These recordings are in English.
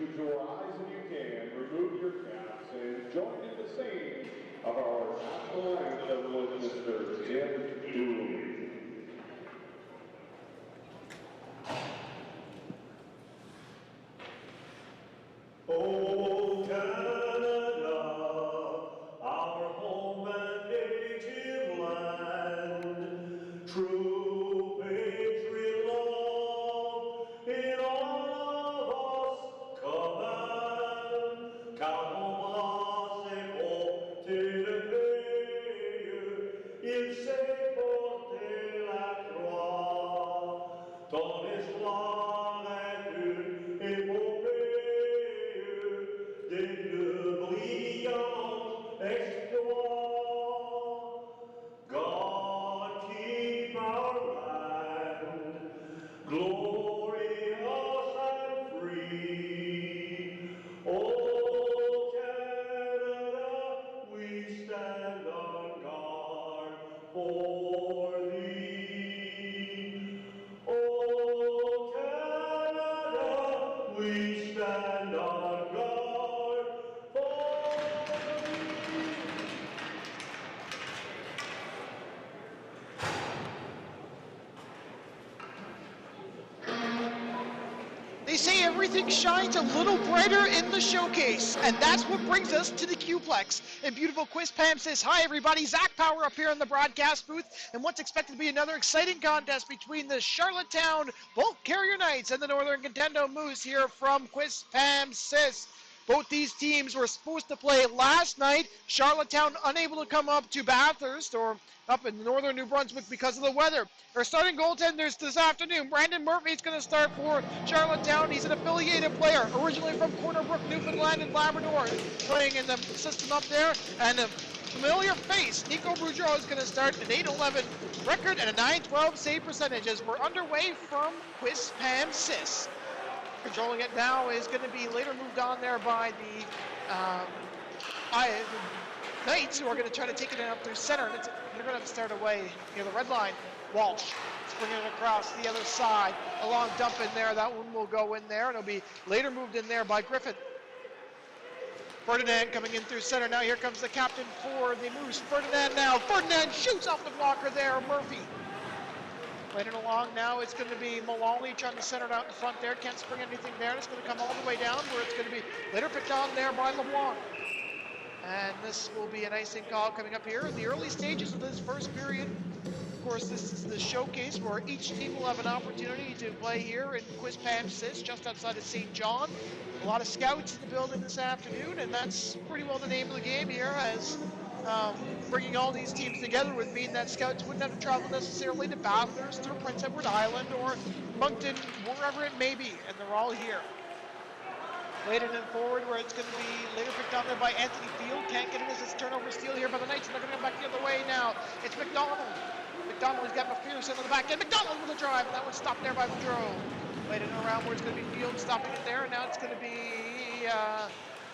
please rise if you can, remove your caps, and join in the singing of our national anthem with Mr. Tim Dooley. Oh, Canada, our home and native land, true patriot love in all of us command. Car on c'est porter le pays, il sait porter la croix. Ton histoire est une épopée de brillants exploits. God keep our land glorious and free. Oh, Canada, we stand on guard for thee. Oh, Canada, we stand on guard for thee. They say everything shines a little brighter in the showcase, and that's what brings us to the Q-Plex in beautiful Quispamsis. Hi everybody, Zach Power up here in the broadcast booth, and what's expected to be another exciting contest between the Charlottetown Bulk Carrier Knights and the Northern Contendo Moose here from Quispamsis. Both these teams were supposed to play last night. Charlottetown unable to come up to Bathurst or up in northern New Brunswick because of the weather. Our starting goaltenders this afternoon, Brandon Murphy is going to start for Charlottetown. He's an affiliated player, originally from Corner Brook, Newfoundland and Labrador, playing in the system up there. And a familiar face, Nico Boudreau, is going to start an 8-11 record and a 9-12 save percentage as we're underway from Quispamsis. Controlling it now is going to be later moved on there by the Knights, who are going to try to take it up through center. And they're going to start away near the red line. Walsh bringing it across the other side. A long dump in there. That one will go in there, and it'll be later moved in there by Griffin. Ferdinand coming in through center. Now here comes the captain for the Moose. Ferdinand shoots off the blocker there. Murphy. Playing it along now, it's going to be Maloney trying to center it out in front there. Can't spring anything there. And it's going to come all the way down where it's going to be later picked on there by LeBlanc. And this will be an icing call coming up here in the early stages of this first period. Of course, this is the showcase where each team will have an opportunity to play here in Quispamsis, just outside of St. John. A lot of scouts in the building this afternoon, and that's pretty well the name of the game here, as bringing all these teams together would mean that scouts wouldn't have to travel necessarily to Bathurst or Prince Edward Island or Moncton, wherever it may be, and they're all here. Later and forward, where it's going to be later picked on there by Anthony Field. Can't get it as it's turnover steal here by the Knights, and they're going to come back the other way now. It's McDonald. McDonald's got McPherson on the back end. McDonald with a drive, and that one's stopped there by Boudreau. Later and around where it's going to be Field stopping it there, and now it's going to be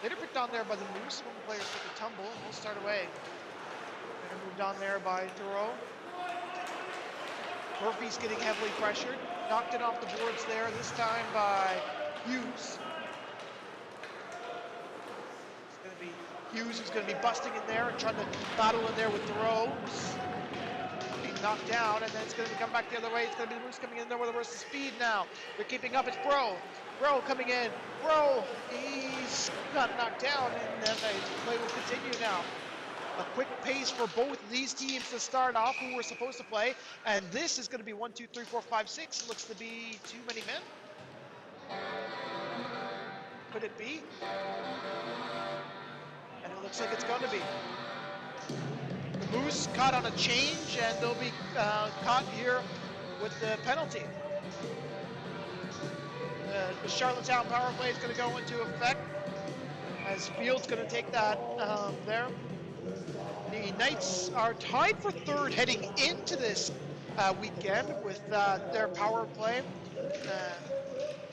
later picked on there by the Moose. One of the players took a tumble, and we'll start away. Later moved on there by Thoreau. Murphy's getting heavily pressured. Knocked it off the boards there, this time by Hughes. Hughes is going to be busting in there and trying to battle in there with Thoreau. Being knocked down, and then it's going to come back the other way. It's going to be the Moose coming in there with a burst of speed now. They're keeping up. It's Bro. Bro coming in. Bro, he's got knocked down, and then the play will continue now. A quick pace for both of these teams to start off, who were supposed to play. And this is going to be 1, 2, 3, 4, 5, 6. Looks to be too many men. Could it be? And it looks like it's going to be. The Moose caught on a change, and they'll be caught here with the penalty. The Charlottetown power play is going to go into effect as Field's going to take that there. The Knights are tied for third heading into this weekend with their power play.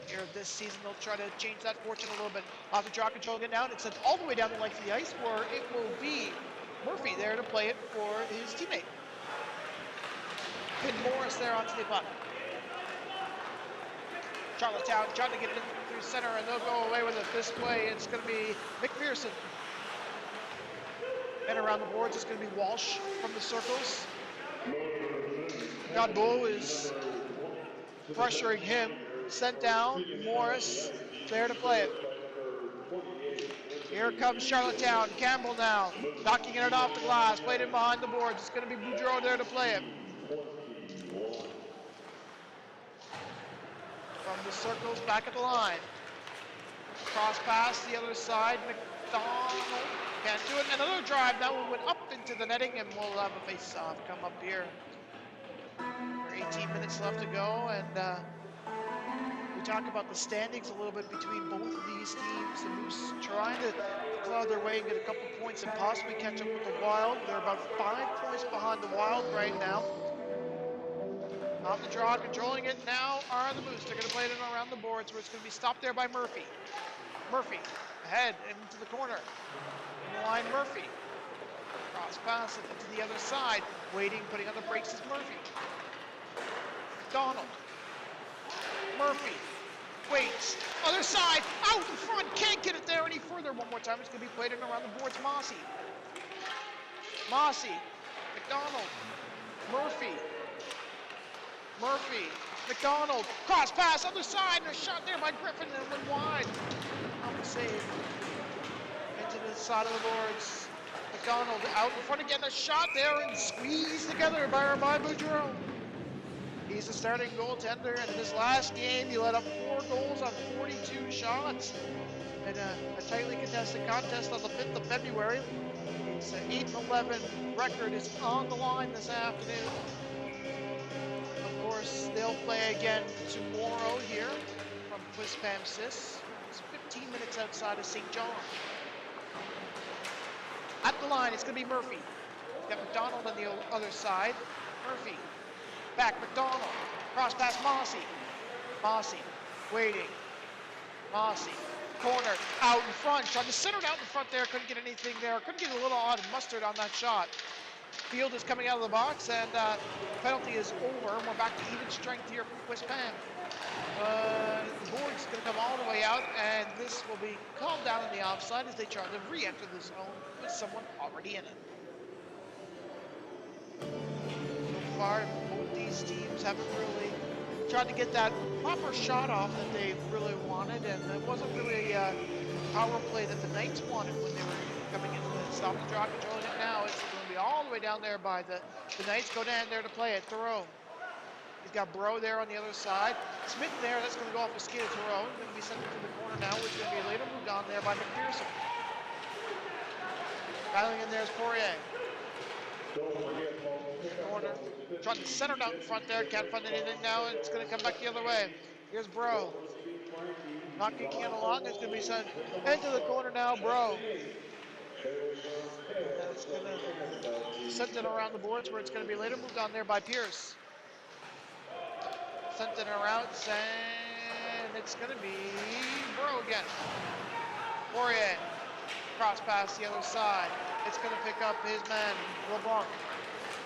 Here this season, they'll try to change that fortune a little bit. Off the draw control again now, and it's sent all the way down the length of the ice, where it will be Murphy there to play it for his teammate. Finn Morris there onto the puck. Charlottetown trying to get it in through center, and they'll go away with it this way. It's going to be McPherson. And around the boards, it's going to be Walsh from the circles. Godbout is pressuring him. Sent down. Morris there to play it. Here comes Charlottetown. Campbell now knocking it off the glass. Played in behind the boards. It's going to be Boudreau there to play it. From the circles, back at the line. Cross pass, the other side. McDonald can't do it. Another drive. That one went up into the netting, and we'll have a face-off come up here. 18 minutes left to go, and we talk about the standings a little bit between both of these teams. The Moose trying to claw their way and get a couple points and possibly catch up with the Wild. They're about 5 points behind the Wild right now. Off the draw, controlling it now are the Moose. They're going to play it in around the boards where it's going to be stopped there by Murphy. Murphy ahead into the corner. In the line, Murphy. Cross pass it into the other side. Waiting, putting on the brakes is Murphy. Donald. Murphy waits. Other side, out in front, can't get it there any further. One more time, it's going to be played in around the boards. Mossy. McDonald. Murphy. McDonald. Cross pass, other side, and a shot there by Griffin, and went wide. Up the save. Into the side of the boards. McDonald out in front again, a shot there, and squeezed together by Boudreau. He's the starting goaltender, and in his last game, he let up 4 goals on 42 shots. In a tightly contested contest on the 5th of February. His 8-11 record is on the line this afternoon. Of course, they'll play again tomorrow here from Quispamsis. It's 15 minutes outside of St. John. At the line, it's going to be Murphy. Got McDonald on the other side. Murphy. Back, McDonald. Cross pass, Mossy. Waiting. Mossy. Corner. Out in front. Tried to center it out in front there. Couldn't get anything there. Couldn't get a little odd mustard on that shot. Field is coming out of the box, and penalty is over. And we're back to even strength here from Quispam. The board's going to come all the way out, and this will be called down on the offside as they try to re-enter the zone with someone already in it. So far, both these teams haven't really tried to get that proper shot off that they really wanted, and it wasn't really a power play that the Knights wanted when they were coming into the stop and draw, controlling it now. It's going to be all the way down there by the Knights. Go down there to play it. Thoreau. He's got Bro there on the other side. Smith there, that's going to go off the skid of Thoreau. Going to be sent into the corner now, which is going to be later moved on there by McPherson. Dialing in there is Poirier. Corner. Trying to center it out in front there. Can't find anything now. It's going to come back the other way. Here's Bro. Not kicking it along. It's going to be sent into the corner now. Bro. It's going to send it around the boards where it's going to be later moved on there by Pierce. Sent it around, and it's going to be Bro again. Poirier. Cross pass the other side. It's going to pick up his man, LeBlanc.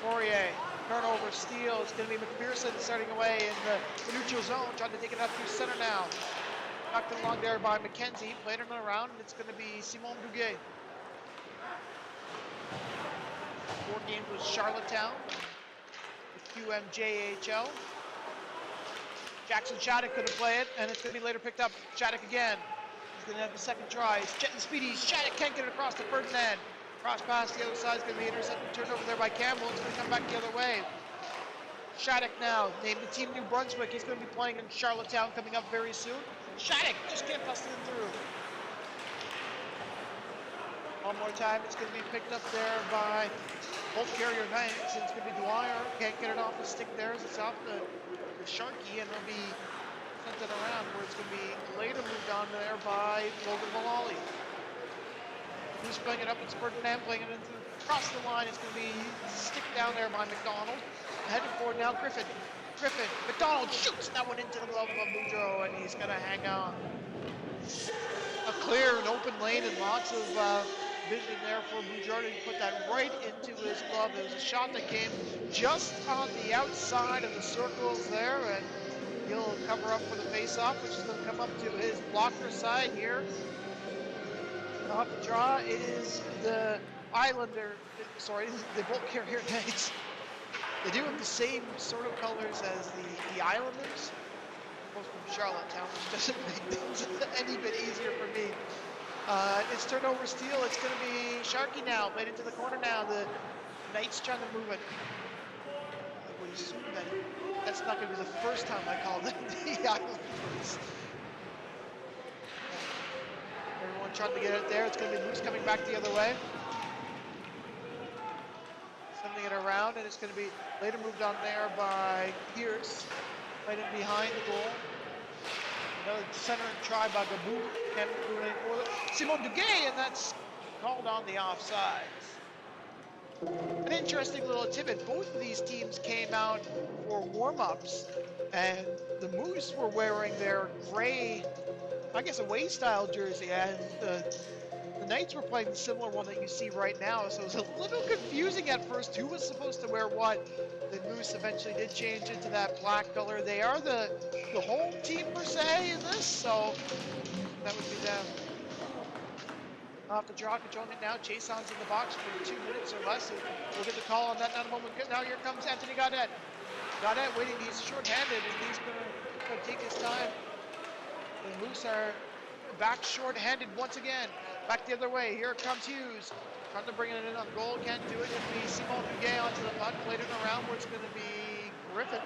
Poirier. Turnover, steal. It's going to be McPherson starting away in the neutral zone, trying to take it up through center now. Knocked it along there by McKenzie. Played it around, and it's going to be Simon Duguay. 4 games with Charlottetown, the QMJHL. Jackson Shattuck couldn't play it, and it's going to be later picked up. Shattuck again. He's going to have the second try. He's jetting speedy. Shattuck can't get it across to Ferdinand. Cross pass the other side is going to be intercepted. Turned over there by Campbell. It's going to come back the other way. Shattuck now named the team New Brunswick. He's going to be playing in Charlottetown coming up very soon. Shattuck just can't bust it through. One more time, it's going to be picked up there by both carrier Knights. It's going to be Dwyer. Can't get it off the stick there as it's off the Sharky, and it'll be sent it around where it's going to be later moved on there by Logan Mullally. Who's playing it up? It's Ferdinand playing it across the line. It's going to be stick down there by McDonald. Heading forward now, Griffin. McDonald shoots that one into the glove of Boudreau, and he's going to hang on. A clear and open lane and lots of vision there for Boudreau to put that right into his glove. It was a shot that came just on the outside of the circles there, and He'll cover up for the face-off, which is going to come up to his blocker side here. Off the draw, it is the the Bolt Carrier Knights. They do have the same sort of colors as the Islanders, both from Charlottetown, which doesn't make things any bit easier for me. It's turnover steal. It's going to be Sharky now, played into the corner now. The Knights trying to move it. I would assume that's not going to be the first time I call them the Islanders. Everyone trying to get it there. It's going to be Moose coming back the other way. Sending it around, and it's going to be later moved on there by Pierce. Right in behind the goal. Another center and try by Gabou. Can't do anything for it. Simon Duguay, and that's called on the offsides. An interesting little tidbit. Both of these teams came out for warm-ups, and the Moose were wearing their gray, I guess, away style jersey, and the Knights were playing the similar one that you see right now, so it was a little confusing at first who was supposed to wear what. The Moose eventually did change into that black color. They are the home team per se in this, so that would be them. Off the draw, controlling it now. Chason's in the box for 2 minutes or less. We'll get the call on that in a moment. Now here comes Anthony Gaudette. Gaudette waiting, he's short-handed, and he's gonna take his time. The Moose are back short-handed once again. Back the other way, here comes Hughes. Trying to bring it in on goal, can't do it. It'll be Simon Duguay onto the puck, played it around where it's gonna be Griffin.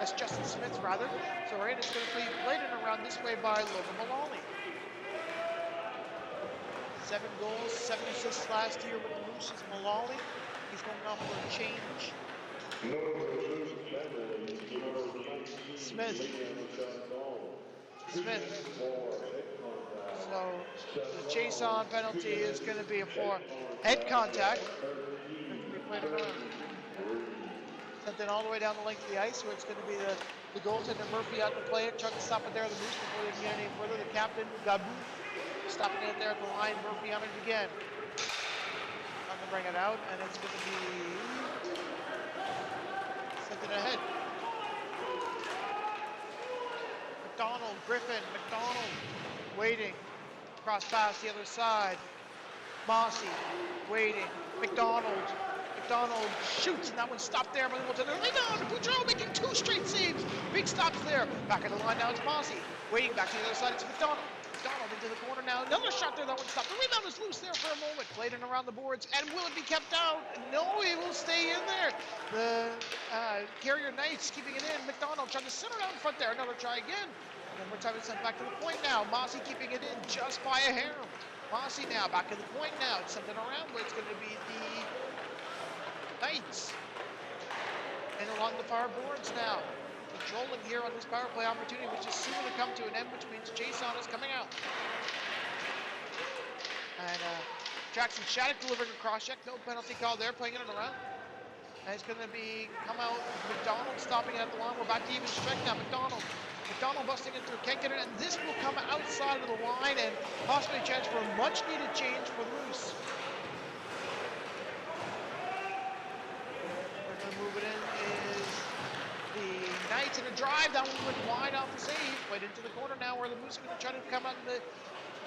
That's Justin Smith, rather. So right, it's gonna be played it around this way by Logan Maloney. 7 goals, 7 assists last year with the Moose is Maloney. He's going off for a change. Smith. So the chase-on penalty is going to be for head contact. Sent it all the way down the length of the ice, where it's going to be the goaltender Murphy out to play it, trying to stop it there. The Moose before they can get any further. The captain Gabou stopping it there at the line. Murphy on it again. Trying to bring it out, and it's going to be sent it ahead. McDonald, Griffin, McDonald waiting. Cross pass the other side. Mossy waiting. McDonald shoots, and that one stopped there by the goaltender. Rebound, Boudreau making 2 straight saves. Big stops there. Back in the line now, it's Mossy. Waiting back to the other side, it's McDonald. McDonald into the corner now. Another shot there, that one stopped. The rebound is loose there for a moment. Played in around the boards, and will it be kept out? No, it will stay in there. The Carrier Knights keeping it in. McDonald trying to center out in front there. Another try again. One more time, it's sent back to the point now. Mossy keeping it in just by a hair. Mossy now back to the point now. It's something around where it's going to be the Knights. And along the far boards now. Controlling here on this power play opportunity, which is soon to come to an end, which means Jason is coming out. And Jackson Shattuck delivering a cross check. No penalty call there, playing it around. And it's going to be come out. McDonald stopping it at the line. We're back to even strike now. McDonald busting it through, can't get it, and this will come outside of the line and possibly a chance for a much needed change for the Moose. We're going to move it in is the Knights in a drive. That one went wide off the save. Played into the corner now where the Moose are going to try to come out in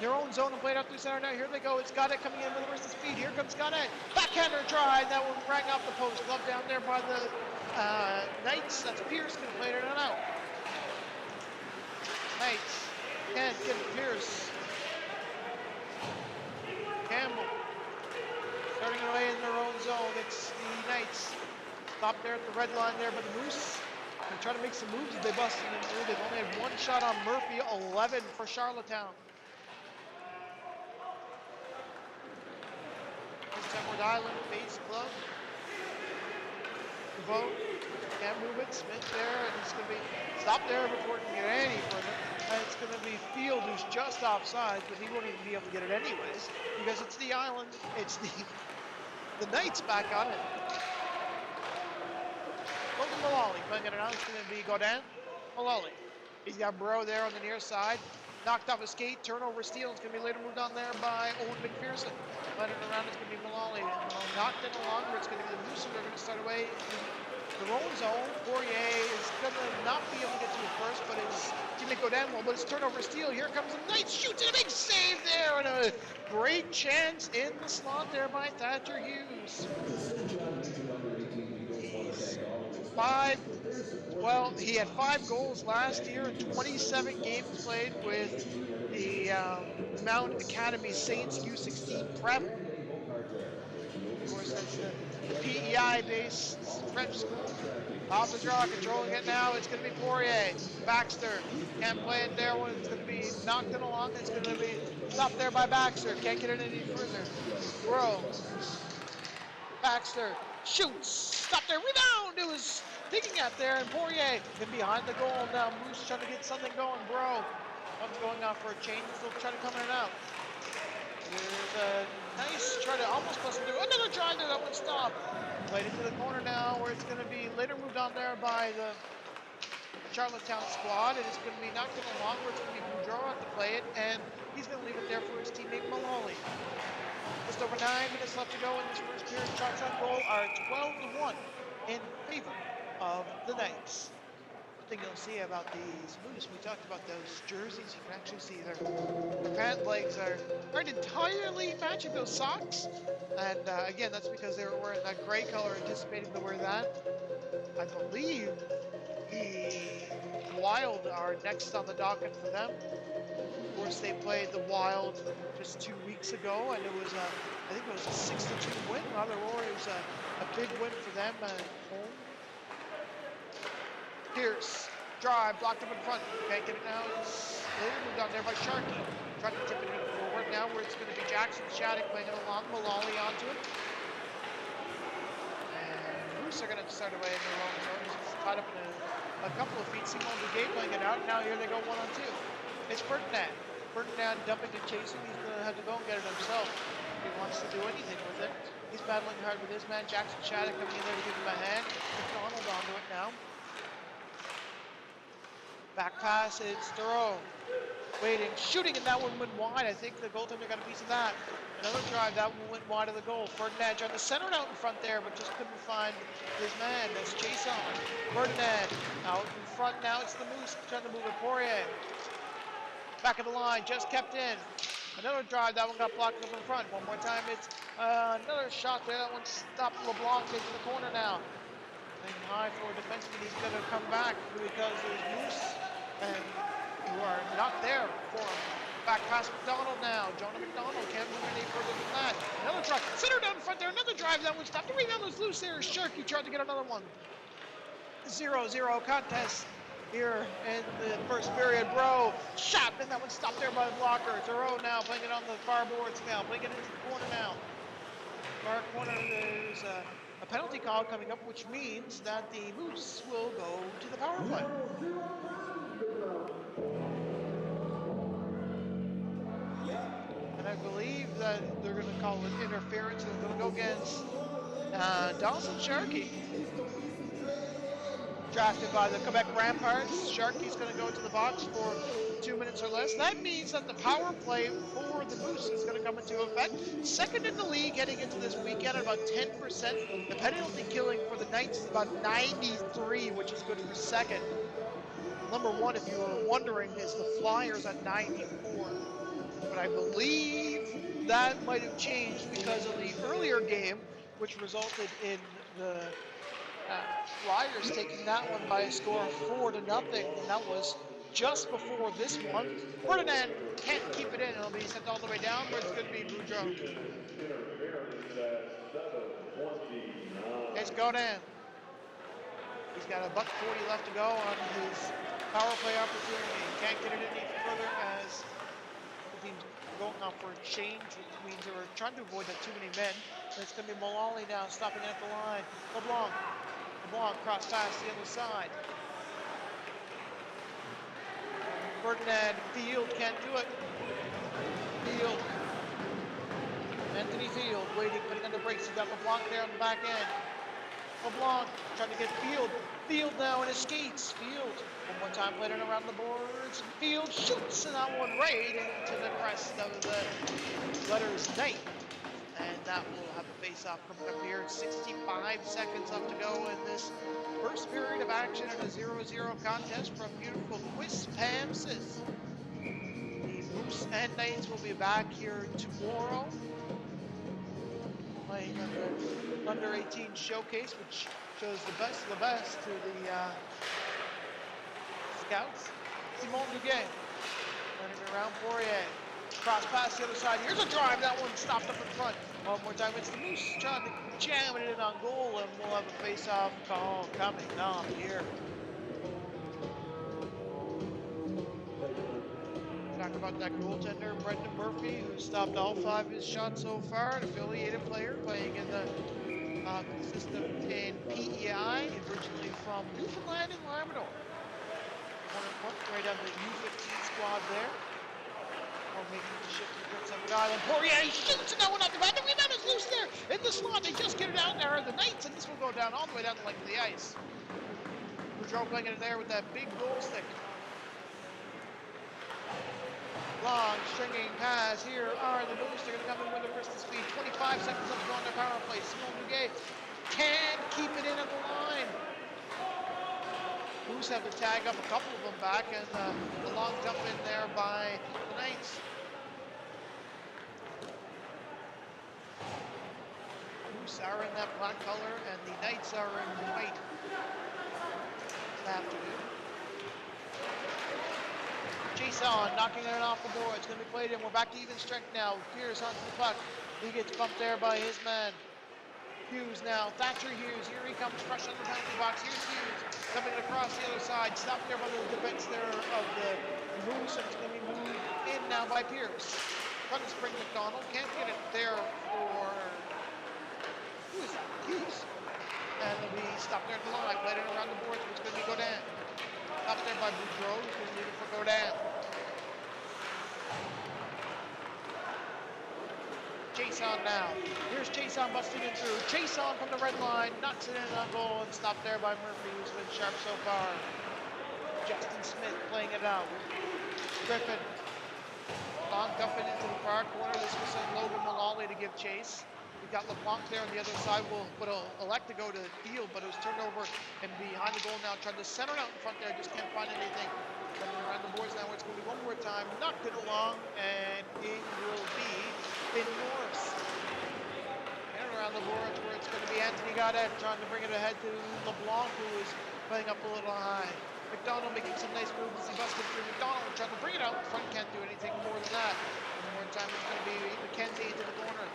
their own zone and play it out through center. Now here they go. It's Gaudette coming in with the rest of speed. Here comes Gaudette. Backhander try. That one rang off the post. Glove down there by the Knights. That's Pierce going to play it out. Knights can't get Pierce. Campbell starting away in their own zone. It's the Knights. Stop there at the red line there by the Moose. They try to make some moves as they busted them through. They've only had 1 shot on Murphy, 11 for Charlottetown. Edward Island face glove. DeVoe can't move it. Smith there, and it's going to be stopped there before it can get any further. And it's going to be Field, who's just offside, but he won't even be able to get it anyways because it's the Island. It's the Knights back on it. Logan Maloney playing it out. It's going to be Godin. Maloney. He's got Boudreau there on the near side. Knocked off a skate, turnover steal. It's going to be later moved on there by Owen McPherson. Letting it around, it's going to be Maloney. Knocked it along, where it's going to be the Moose. They're going to start away the rolling zone. Poirier is gonna not be able to get to it first, but his teammate go down well, but it's turnover steal. Here comes a nice shoot and a big save there, and a great chance in the slot there by Thatcher Hughes. He had 5 goals last year and 27 games played with the Mount Academy Saints U16 prep. Of course, that's the PEI-based prep school. Off the draw, controlling it now. It's going to be Poirier. Baxter can't play it there when it's going to be knocked in along. It's going to be stopped there by Baxter. Can't get it any further. Boudreau. Baxter shoots. Stop there. Rebound. It was digging at there, and Poirier in behind the goal now. Moose trying to get something going. Bro, one's going out for a change. Still trying to come in and out. There's a nice try to almost bust through. Another try there. That one stopped. Played into the corner now, where it's going to be later moved on there by the Charlottetown squad, and it's going to be knocked in along, where it's going to be Boudreau out to play it, and he's going to leave it there for his teammate Maloney. Just over 9 minutes left to go in this first period. Shots on goal are 12-1 in favor of the Knights. Thing you'll see about these Moose, we talked about those jerseys. You can actually see their pant legs aren't entirely matching those socks, and again, that's because they were wearing that gray color, anticipating to wear that. I believe the Wild are next on the docket for them. Of course, they played the Wild just 2 weeks ago, and it was I think it was a 6-2 win. Rather, it was a big win for them at home. Pierce, drive, blocked up in front. Can't get it now. It's later moved on there by Sharkey. Trying to tip it forward now, where it's going to be Jackson Shattuck playing it along. Malali onto it. And Bruce are going to start away in their own zone. He's tied up in a couple of feet. Simon Duguay playing it out. Now here they go 1-on-2. It's Ferdinand. Ferdinand dumping and chasing. He's going to have to go and get it himself if he wants to do anything with it. He's battling hard with his man. Jackson Shattuck coming in there to give him a hand. McDonald onto it now. Back pass, it's Boudreau. Waiting, shooting, and that one went wide. I think the goaltender got a piece of that. Another drive, that one went wide of the goal. Ferdinand trying to center it out in front there, but just couldn't find his man. That's Chase on. Ferdinand out in front now. It's the Moose trying to move it. Poirier. Back of the line, just kept in. Another drive, that one got blocked up in front. One more time, it's another shot there. That one stopped LeBlanc into the corner now. Playing high for a defenseman, he's going to come back because there's Moose and who are not there for him. Back past McDonald now. Jonah McDonald can't move any further than that. Another drive. Center down front there. Another drive. That one stopped. The rebound was loose there. Sharkey tried to get another one. 0-0 contest here in the first period. Bro, shot, and that one stopped there by the blocker. Thoreau now playing it on the far boards now. Playing it into the corner now. Far corner, there's a penalty call coming up, which means that the Moose will go to the power play. And I believe that they're going to call it interference, and they're going to go against Dawson Sharkey. Drafted by the Quebec Ramparts. Sharkey's going to go to the box for 2 minutes or less. That means that the power play for the Moose is going to come into effect. Second in the league heading into this weekend at about 10%. The penalty killing for the Knights is about 93, which is good for second. Number one, if you were wondering, is the Flyers at 94. But I believe that might have changed because of the earlier game, which resulted in the Flyers taking that one by a score of 4-0, and that was just before this one. Ferdinand can't keep it in. It'll be sent all the way down, where it's going to be Boudreau. It's Godin. He's got a $1.40 left to go on his power play opportunity. Can't get it any further as the team's going out for a change, which means they were trying to avoid that too many men. And it's going to be Malali now stopping at the line. LeBlanc cross pass the other side. Ferdinand, Field can't do it. Anthony Field waiting, putting on the brakes. He's got LeBlanc there on the back end. LeBlanc trying to get Field now in his skates. Field, one more time, playing it around the boards. Field shoots, and that one right into the crest of the letters Knight. And that will have a face-off coming up here. 65 seconds left to go in this first period of action in a 0-0 contest from beautiful Quispamsis. The Moose and Knights will be back here tomorrow, playing on the under-18 showcase, which shows the best of the best to the scouts. Simon Duguay running around Poirier. Cross pass the other side. Here's a drive. That one stopped up in front. One more time. It's the Moose trying to jam it in on goal, and we'll have a face-off call coming up here. Talk about that goaltender, Brendan Murphy, who stopped all 5 of his shots so far. An affiliated player playing in the system in PEI, originally from Newfoundland and Labrador. Right on the U18 squad there. Or making the shift to Prince Edward Island. Poirier shoots, and that one up the back. The rebound is loose there in the slot. They just get it out there. The Knights, and this will go down all the way down the length of the ice. Boudreau playing it there with that big goal stick. Long stringing pass. Here are the Moose. They're going to come in with a wrist speed. 25 seconds left to go on their power play. Simon Duguay can't keep it in at the line. Moose have to tag up a couple of them back, and the long jump in there by the Knights. Moose are in that black color, and the Knights are in white this afternoon. Jason knocking it off the board. It's going to be played in. We're back to even strength now. Pierce onto the puck. He gets bumped there by his man. Hughes now. Thatcher Hughes. Here he comes, fresh on the penalty box. Here's Hughes coming across the other side. Stopped there by the defense there of the Moose, and it's going to be moved in now by Pierce. Trying to spring McDonald. Can't get it there for... Who is that? Hughes. And they'll be stopped there at the line. Played it around the boards. It's going to be Godin. Stopped there by Boudreau. Who's going to leave it for Godin. Jason now. Here's Jason busting it through. Jason from the red line, knocks it in on goal, and stopped there by Murphy, who's been sharp so far. Justin Smith playing it out. Griffin. Long dumping into the far corner. This was Logan Mullally to give chase. We got LeBlanc there on the other side. Will elect to go to field, but it was turned over and behind the goal now. Trying to center it out in front there. Just can't find anything. Coming around the boards now. It's going to be one more time. Knocked it along, and it will be Finn Norris. And around the boards where it's going to be Anthony Gaudette trying to bring it ahead to LeBlanc, who is playing up a little high. McDonald making some nice moves as he busted through. McDonald trying to bring it out in front. Can't do anything more than that. One more time it's going to be McKenzie into the corner.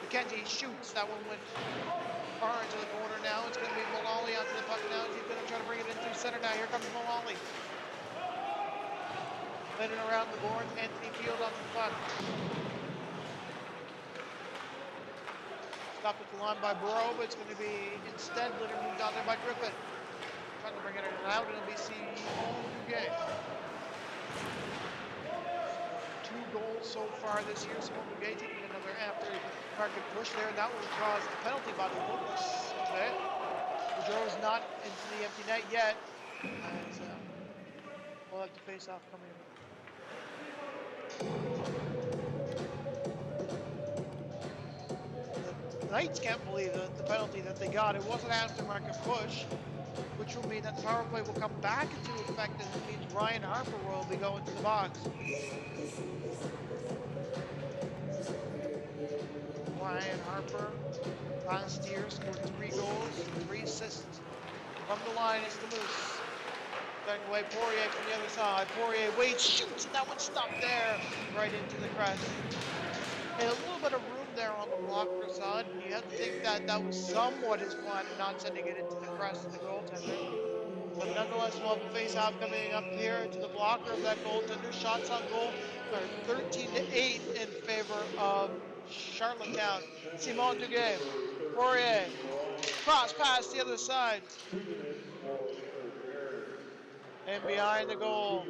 McKenzie shoots. That one went far into the corner now. It's going to be Mullally onto the puck now. He's going to try to bring it in through center now. Here comes Mullally. Letting around the board. Anthony Field onto the puck. Stopped at the line by Boudreau, but it's going to be instead later moved out there by Griffin. Trying to bring it out, and it'll be Simon Duguay. 2 goals so far this year. Simon Duguay taking another after-market push there. That will cause the penalty by the Wolves. Okay. Boudreau's not into the empty net yet. As, we'll have to face off coming in. The Knights can't believe the penalty that they got. It was an aftermarket push, which will mean that the power play will come back into effect, and it means Ryan Harper will be going to the box. Ryan Harper, last year, scored 3 goals, 3 assists. From the line is the Moose. Going away, Poirier from the other side. Poirier waits, shoots, and that one stopped there, right into the crest. And a little bit of room there on the blocker side. You have to think that that was somewhat his plan, not sending it into the crest of the goaltender. But nonetheless, we'll have a face-off coming up here to the blocker of that goaltender. Shots on goal are 13-8 in favor of Charlottetown. Simon Duguay, Poirier, cross pass the other side. And behind the goal,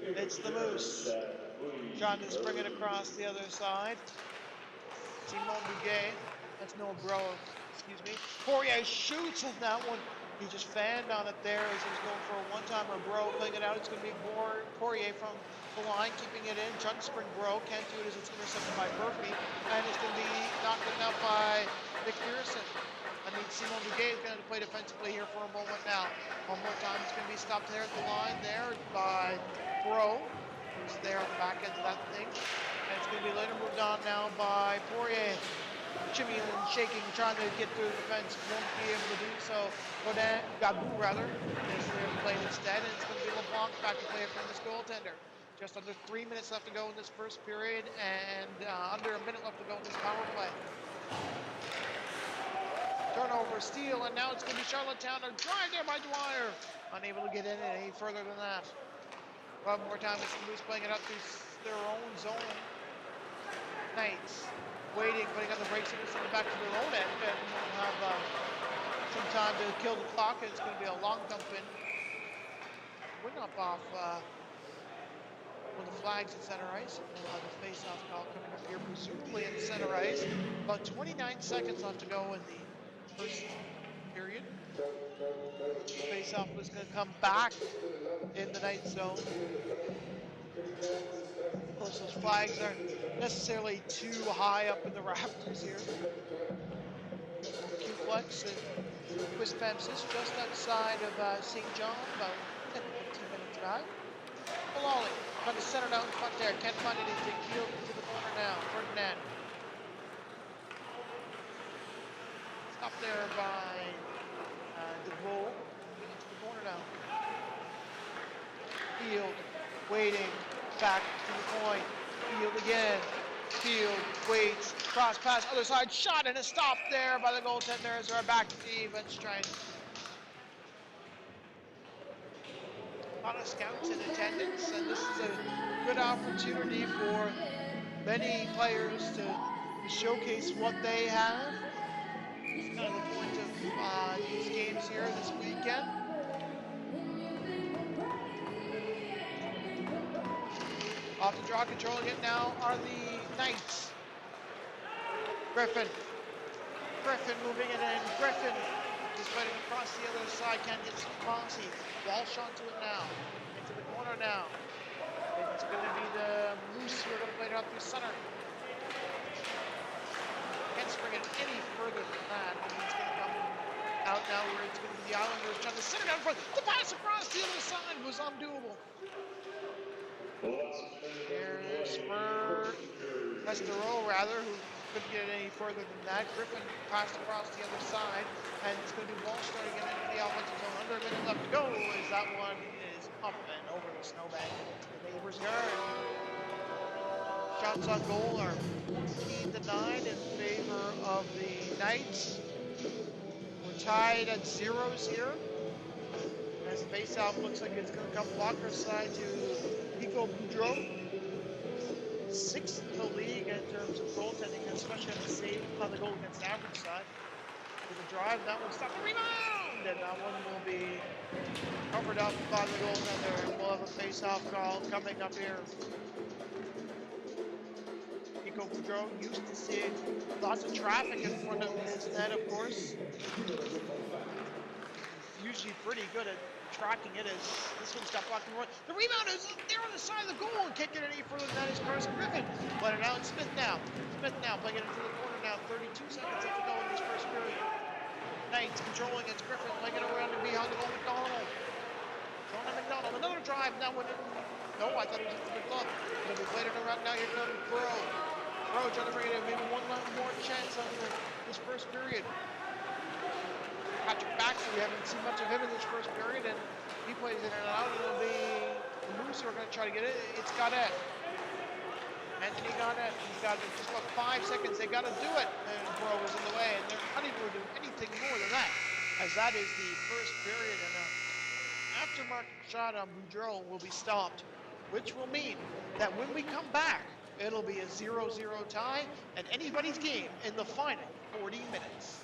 it's the Moose. Trying to spring it across the other side. Simon Duguay, that's Noah Bro, excuse me. Poirier shoots on that one. He just fanned on it there as he was going for a one-timer. Bro playing it out. It's going to be Poirier from the line, keeping it in. Trying to spring Bro. Can't do it as it's intercepted by Murphy. And it's going to Nick Pearson. Simon Duguay is going to play defensively here for a moment now. One more time, it's going to be stopped there at the line there by Boudreau, who's there on the back end of that thing. And it's going to be later moved on now by Poirier. Jimmy and shaking, trying to get through the defense, won't be able to do so. Gabou rather, is there played instead, and it's going to be LeBlanc back to play from this goaltender. Just under 3 minutes left to go in this first period, and under a minute left to go in this power play. Turnover, steal, and now it's going to be Charlottetown. A drive there by Dwyer. Unable to get in it any further than that. One more time, it's the Moose playing it up through their own zone. Knights waiting, putting on the brakes and sending it back to their own end, and we'll have some time to kill the clock, and it's going to be a long dump in. Wing up off one of the flags at center ice. We'll have the face-off call coming up here, presumably in center ice. About 29 seconds left to go in the first period. Face-off was going to come back in the night zone. Of course, those flags aren't necessarily too high up in the rafters here. Q-Flex and Quispamsis just outside of St. John, about 10 to 15 minute drive. Malali trying to center it out in front there, can't find anything, field into the corner now, Ferdinand. Stopped there by Boudreau, into the corner now. Field, waiting, back to the point. Field again. Field waits, cross pass, other side, shot, and a stop there by the goaltender as they're back to the defense trying. A lot of scouts in attendance, and this is a good opportunity for many players to showcase what they have. It's kind of the point of these games here this weekend. Off the draw, controlling it now are the Knights. Griffin moving it in. Griffin just fighting across the other side, can't get Quispamsis. Walsh onto it now, into the corner now. It's going to be the Moose who are going to play it out through center. Can't spring it any further than that. It's going to come out now where it's going to be the Islanders trying to center down front. The pass across the other side was undoable. Here's Westerlo, rather, who couldn't get it any further than that. Griffin passed across the other side, and it's going to be Walsh starting it into the offensive zone. Under a minute left to go as that one is up and over the snowbank into the neighbor's yard. Shots on goal are 14-9 in favor of the Knights. We're tied at zeros here. As the face-off looks like it's going to come Walker's side to Boudreau, 6th in the league in terms of goaltending, especially on the save on the goal against average side. With a drive, that one stopped the rebound, and that one will be covered up by the goaltender, and we'll have a face-off call coming up here. Boudreau used to see lots of traffic in front of his net, of course. Usually pretty good at tracking it as this one's got blocked in the right. The rebound is there on the side of the goal and can't get it any further than that is Carson Griffin. Let it out, Smith now playing it into the corner now. 32 seconds left to go in this first period. Knights controlling it, Griffin playing it around and behind the goal. McDonald. Another drive now went in. No, I thought it was into the glove. It'll be played around now. Here comes Boudreau. Boudreau trying to bring it in, maybe one more chance on this first period. Patrick Baxter, we haven't seen much of him in this first period, and he plays in and out. It'll be the Moose who are going to try to get it. It's Gaudette. Anthony Gaudette. He's got just about 5 seconds. They got to do it. And Boudreau was in the way, and they're unable to do anything more than that, as that is the first period. And an aftermarket shot on Boudreau will be stopped, which will mean that when we come back, it'll be a 0-0 tie and anybody's game in the final 40 minutes.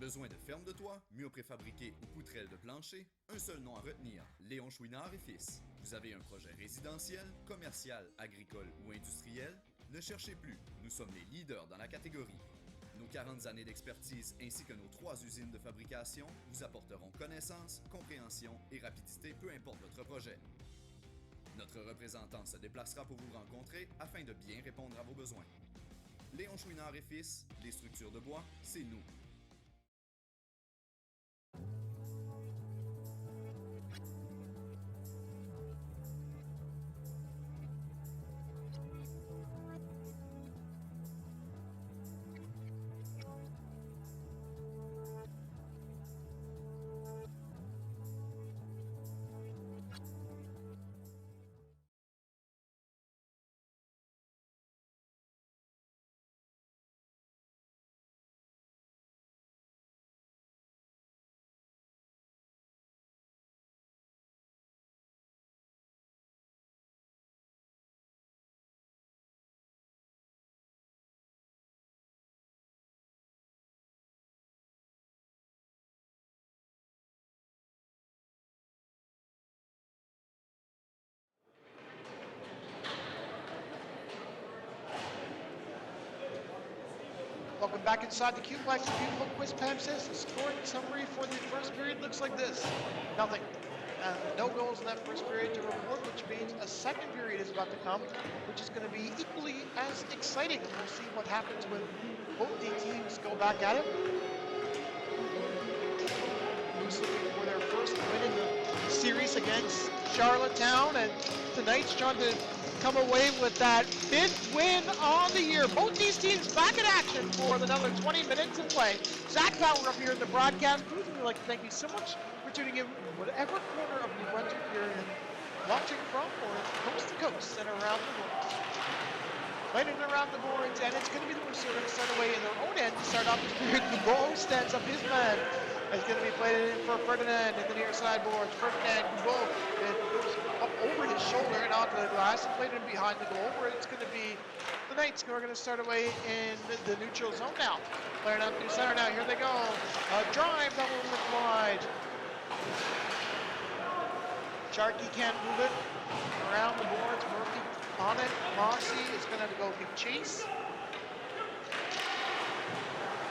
Besoin de ferme de toit, murs préfabriqués ou poutrelles de plancher? Un seul nom à retenir, Léon Chouinard et Fils. Vous avez un projet résidentiel, commercial, agricole ou industriel? Ne cherchez plus, nous sommes les leaders dans la catégorie. Nos 40 années d'expertise ainsi que nos 3 usines de fabrication vous apporteront connaissance, compréhension et rapidité, peu importe votre projet. Notre représentant se déplacera pour vous rencontrer afin de bien répondre à vos besoins. Léon Chouinard et Fils, les structures de bois, c'est nous. Welcome back inside the Qplex. The beautiful Quispamsis. The scoring summary for the first period looks like this. Nothing. No goals in that first period to report, which means a second period is about to come, which is going to be equally as exciting. We'll see what happens when both the teams go back at it. Moose looking for their first win in the series against Charlottetown, and tonight's trying to come away with that 5th win on the year. Both these teams back in action for another 20 minutes of play. Zach Power up here in the broadcast booth, and we'd like to thank you so much for tuning in whatever corner of New Brunswick you're in, watching from or coast to coast and around the world. Right and around the boards, and it's going to be the Moose who are going to start away in their own end to start off this period. Boudreau stands up his man. It's going to be played in for Ferdinand in the near side boards. Ferdinand Boudreau goes up over his shoulder and onto the glass and played in behind the goal, where it's going to be the Knights who are going to start away in the neutral zone now. Playing up through center now. Here they go. A drive double with wide. Sharkey can't move it around the boards. Murphy on it. Mossy is going to go give chase.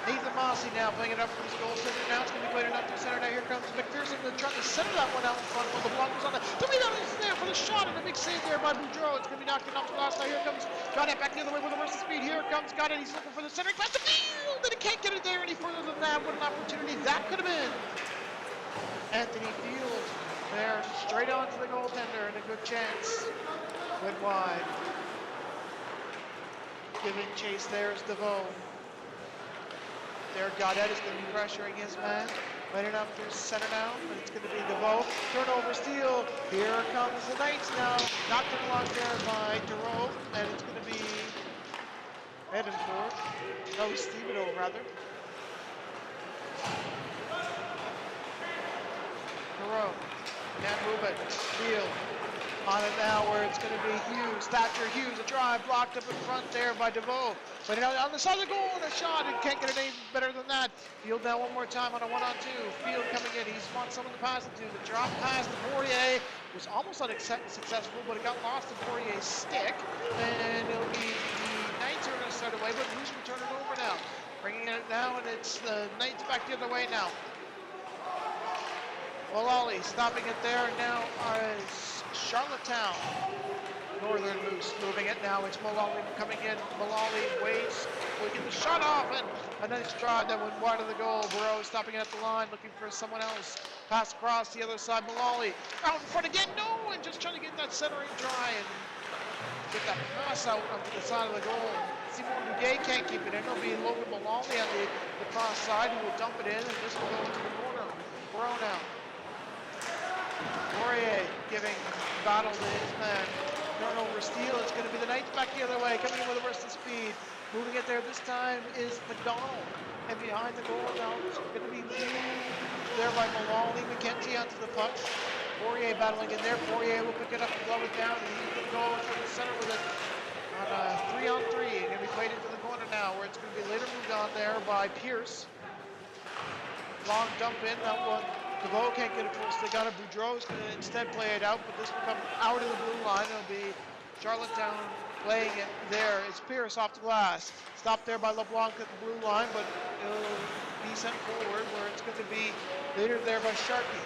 Nathan Mossy now playing it up for his goal center. Now it's going to be played up to center. Now here comes McPherson trying to center that one out in front while the block was on it. Toledo is there for the shot, and a big save there by Boudreau. It's going to be knocked off the glass. Now here comes Goddard back the other way with a burst of speed. Here comes Goddard. He's looking for the center. Across the field, and he can't get it there any further than that. What an opportunity that could have been. Anthony Field there straight onto the goaltender, and a good chance. Went wide. Giving chase there is DeVoe. There, Goddard is going to be pressuring his man. Right enough through center now, but it's going to be DeVoe. Turnover, steal. Here comes the Knights now. Knocked it along there by Boudreau, and it's going to be Edenford. No, Stevedore, rather. Boudreau. Can't move it. Steal. On it now, where it's going to be Hughes. Thatcher Hughes, a drive blocked up in front there by DeVoe. But on the side of the goal, and a shot, and can't get it any better than that. Field now one more time on a 1-on-2. Field coming in, he's wants someone to pass it to. The drop pass to Poirier was almost unsuccessful, but it got lost to Poirier's stick. And it'll be the Knights who are going to start away, but Moose will turn it over now. Bringing it now, and it's the Knights back the other way now. Mullally stopping it there, and now is Charlottetown. Northern Moose moving it now. It's Mullally coming in. Mullally waits. We get the shot off, and a nice drive that went wide of the goal. Boudreau stopping it at the line, looking for someone else. Pass across the other side. Mullally out in front again. No, and just trying to get that centering dry and get that pass out onto the side of the goal. Simon Duguay can't keep it in. It'll be Logan Mullally on the cross side who will dump it in, and this will go into the corner. Boudreau now. Poirier giving battle to his man. Turnover steal. It's going to be the Knights back the other way, coming in with a burst of speed. Moving it there this time is McDonald. And behind the goal now, it's going to be there by Mullally. McKenzie onto the puck. Poirier battling in there. Poirier will pick it up and blow it down. And he's going to go into the center with it on a 3-on-3. Going to be played into the corner now, where it's going to be later moved on there by Pierce. long dump in, that one. DeVoe can't get a full stick out of. Boudreau is going to instead play it out, but this will come out of the blue line. It'll be Charlottetown playing it there. It's Pierce off the glass. Stopped there by LeBlanc at the blue line, but it'll be sent forward where it's going to be later there by Sharkey.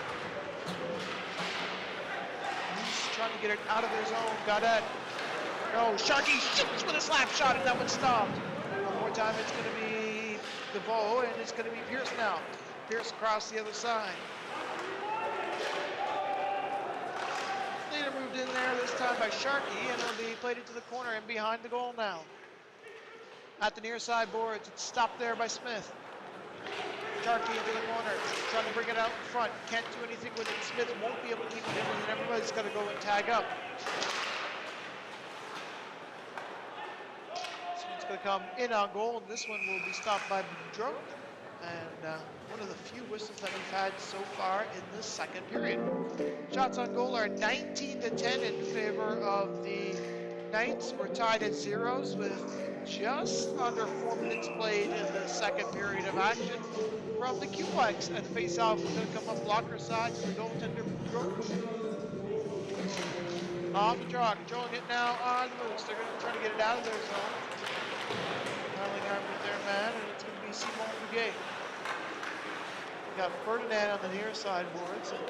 He's trying to get it out of their zone. Got it. No, Sharkey shoots with a slap shot, and that one's stopped. One more time, it's going to be DeVoe, and it's going to be Pierce now. Pierce across the other side. Leader moved in there this time by Sharkey, and it'll be played into the corner and behind the goal now. At the near side boards, it's stopped there by Smith. Sharkey into the corner, trying to bring it out in front. Can't do anything with it. Smith won't be able to keep it in, and everybody's got to go and tag up. This one's going to come in on goal, and this one will be stopped by Boudreau. And one of the few whistles that we've had so far in this second period. Shots on goal are 19-10 in favor of the Knights. We're tied at zeros with just under 4 minutes played in the second period of action from the Q-Legs. And face-off is going to come up blocker side to the goaltender. Off the draw, controlling it now on the Moose. They're going to try to get it out of their zone. Piling arm with their man, and it's going to be Simon Bouguet. We got Ferdinand on the near side boards. And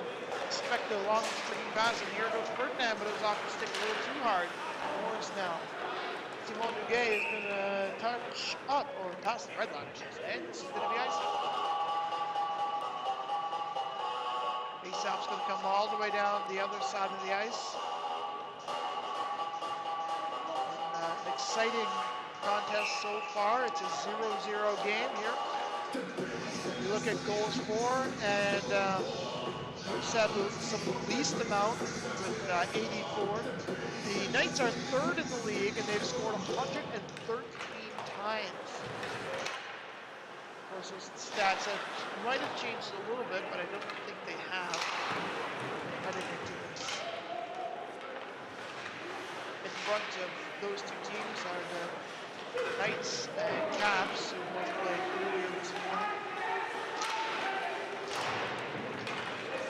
expect a long streaking pass, and here goes Ferdinand, but it was off the stick a little too hard. Morris now. Simon Bouguet is going to touch up, or pass the red line, I should say. This is going to be icing. Faceoff's going to come all the way down the other side of the ice. And, an exciting contest so far. It's a 0-0 game here. You look at goals for, and Moose have the least amount with 84. The Knights are third in the league, and they've scored 113 times. Of course, those stats might have changed a little bit, but I don't think they have headed into this. In front of those two teams are the Knights and Caps, who both played earlier this morning.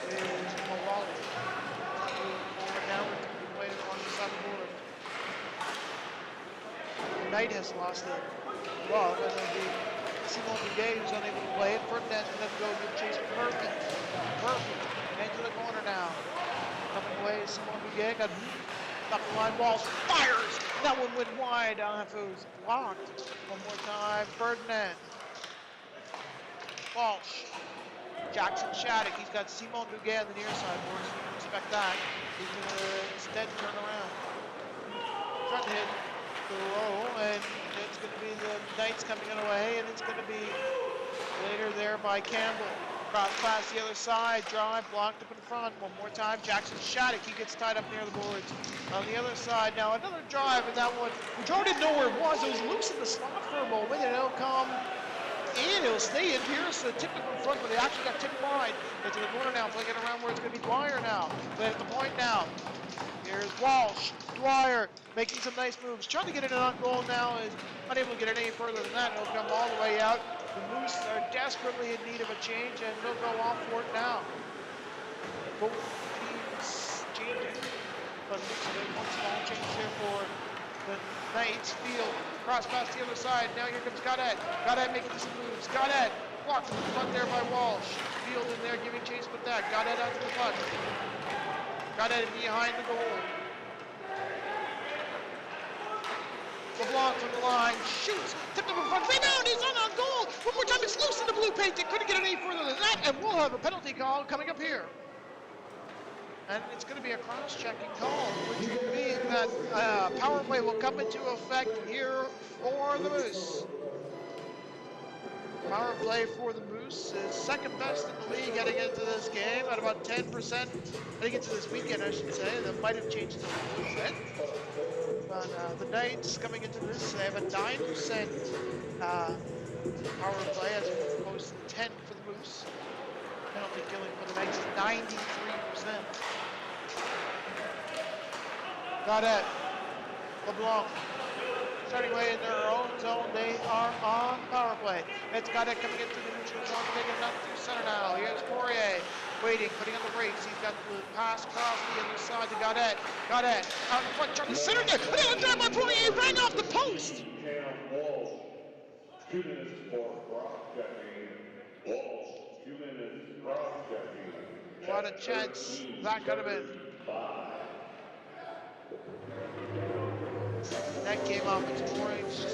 And Malali. Forward now, it's going to be played along the side of the board. The Knight has lost it. Love, and it'll be Simon Bouguet who's unable to play it. Ferdinand's going to go give chase for Murphy. Murphy into the corner now. Coming away is Simon Bouguet. Got up the line, Walsh fires. That one went wide. If it was blocked. One more time, Ferdinand. Walsh. Jackson Shattuck. He's got Simon Bouguet on the near side. Boards, you can expect that. He's going to instead turn around. Front hit. Low, and it's going to be the Knights coming it away, and it's going to be later there by Campbell. Cross pass the other side, drive, blocked up in front. One more time, Jackson Shattuck, he gets tied up near the boards. On the other side now, another drive, and that one, Boudreau didn't know where it was. It was loose in the slot for a moment, and it'll come in, it'll stay in. Pierce tipped it in front, but they actually got tipped wide. Into the corner now, playing it around where it's going to be Dwyer now. But at the point now, here's Walsh, Dwyer, making some nice moves. Trying to get it on goal now, is unable to get it any further than that. It'll come all the way out. The Moose are desperately in need of a change, and they'll go off for it now. Both teams changing, but it looks like one small change here for the Knights. Field, cross past the other side. Now here comes Goddard. Goddard making some moves. Goddard blocked in the front there by Walsh. Field in there giving chase with that. Goddard out to the puck. Goddard behind the goal. LeBlanc from the line, shoots, tipped up in front, rebound, he's on goal! One more time, it's loose in the blue paint, they couldn't get it any further than that, and we'll have a penalty call coming up here. And it's going to be a cross-checking call, which would mean that power play will come into effect here for the Moose. Power play for the Moose is second best in the league heading into this game at about 10%. Heading into this weekend, I should say. That might have changed a little bit. But the Knights coming into this, they have a 9% power play as opposed to 10 for the Moose. Penalty killing for the Knights is 93%. Got it. LeBlanc. Starting way in their own zone, they are on on the power play. It's got it coming into the neutral zone, taking it up through center now. Here's Poirier, waiting, putting on the brakes. He's got the pass across the other side to Gaudette. Gaudette, out in front, trying to center net. Another time by Poirier, rang off the post. Cam Walsh, 2 minutes for cross-checking. Walsh, 2 minutes cross-checking. What a chance that could have been. That came off its moorings.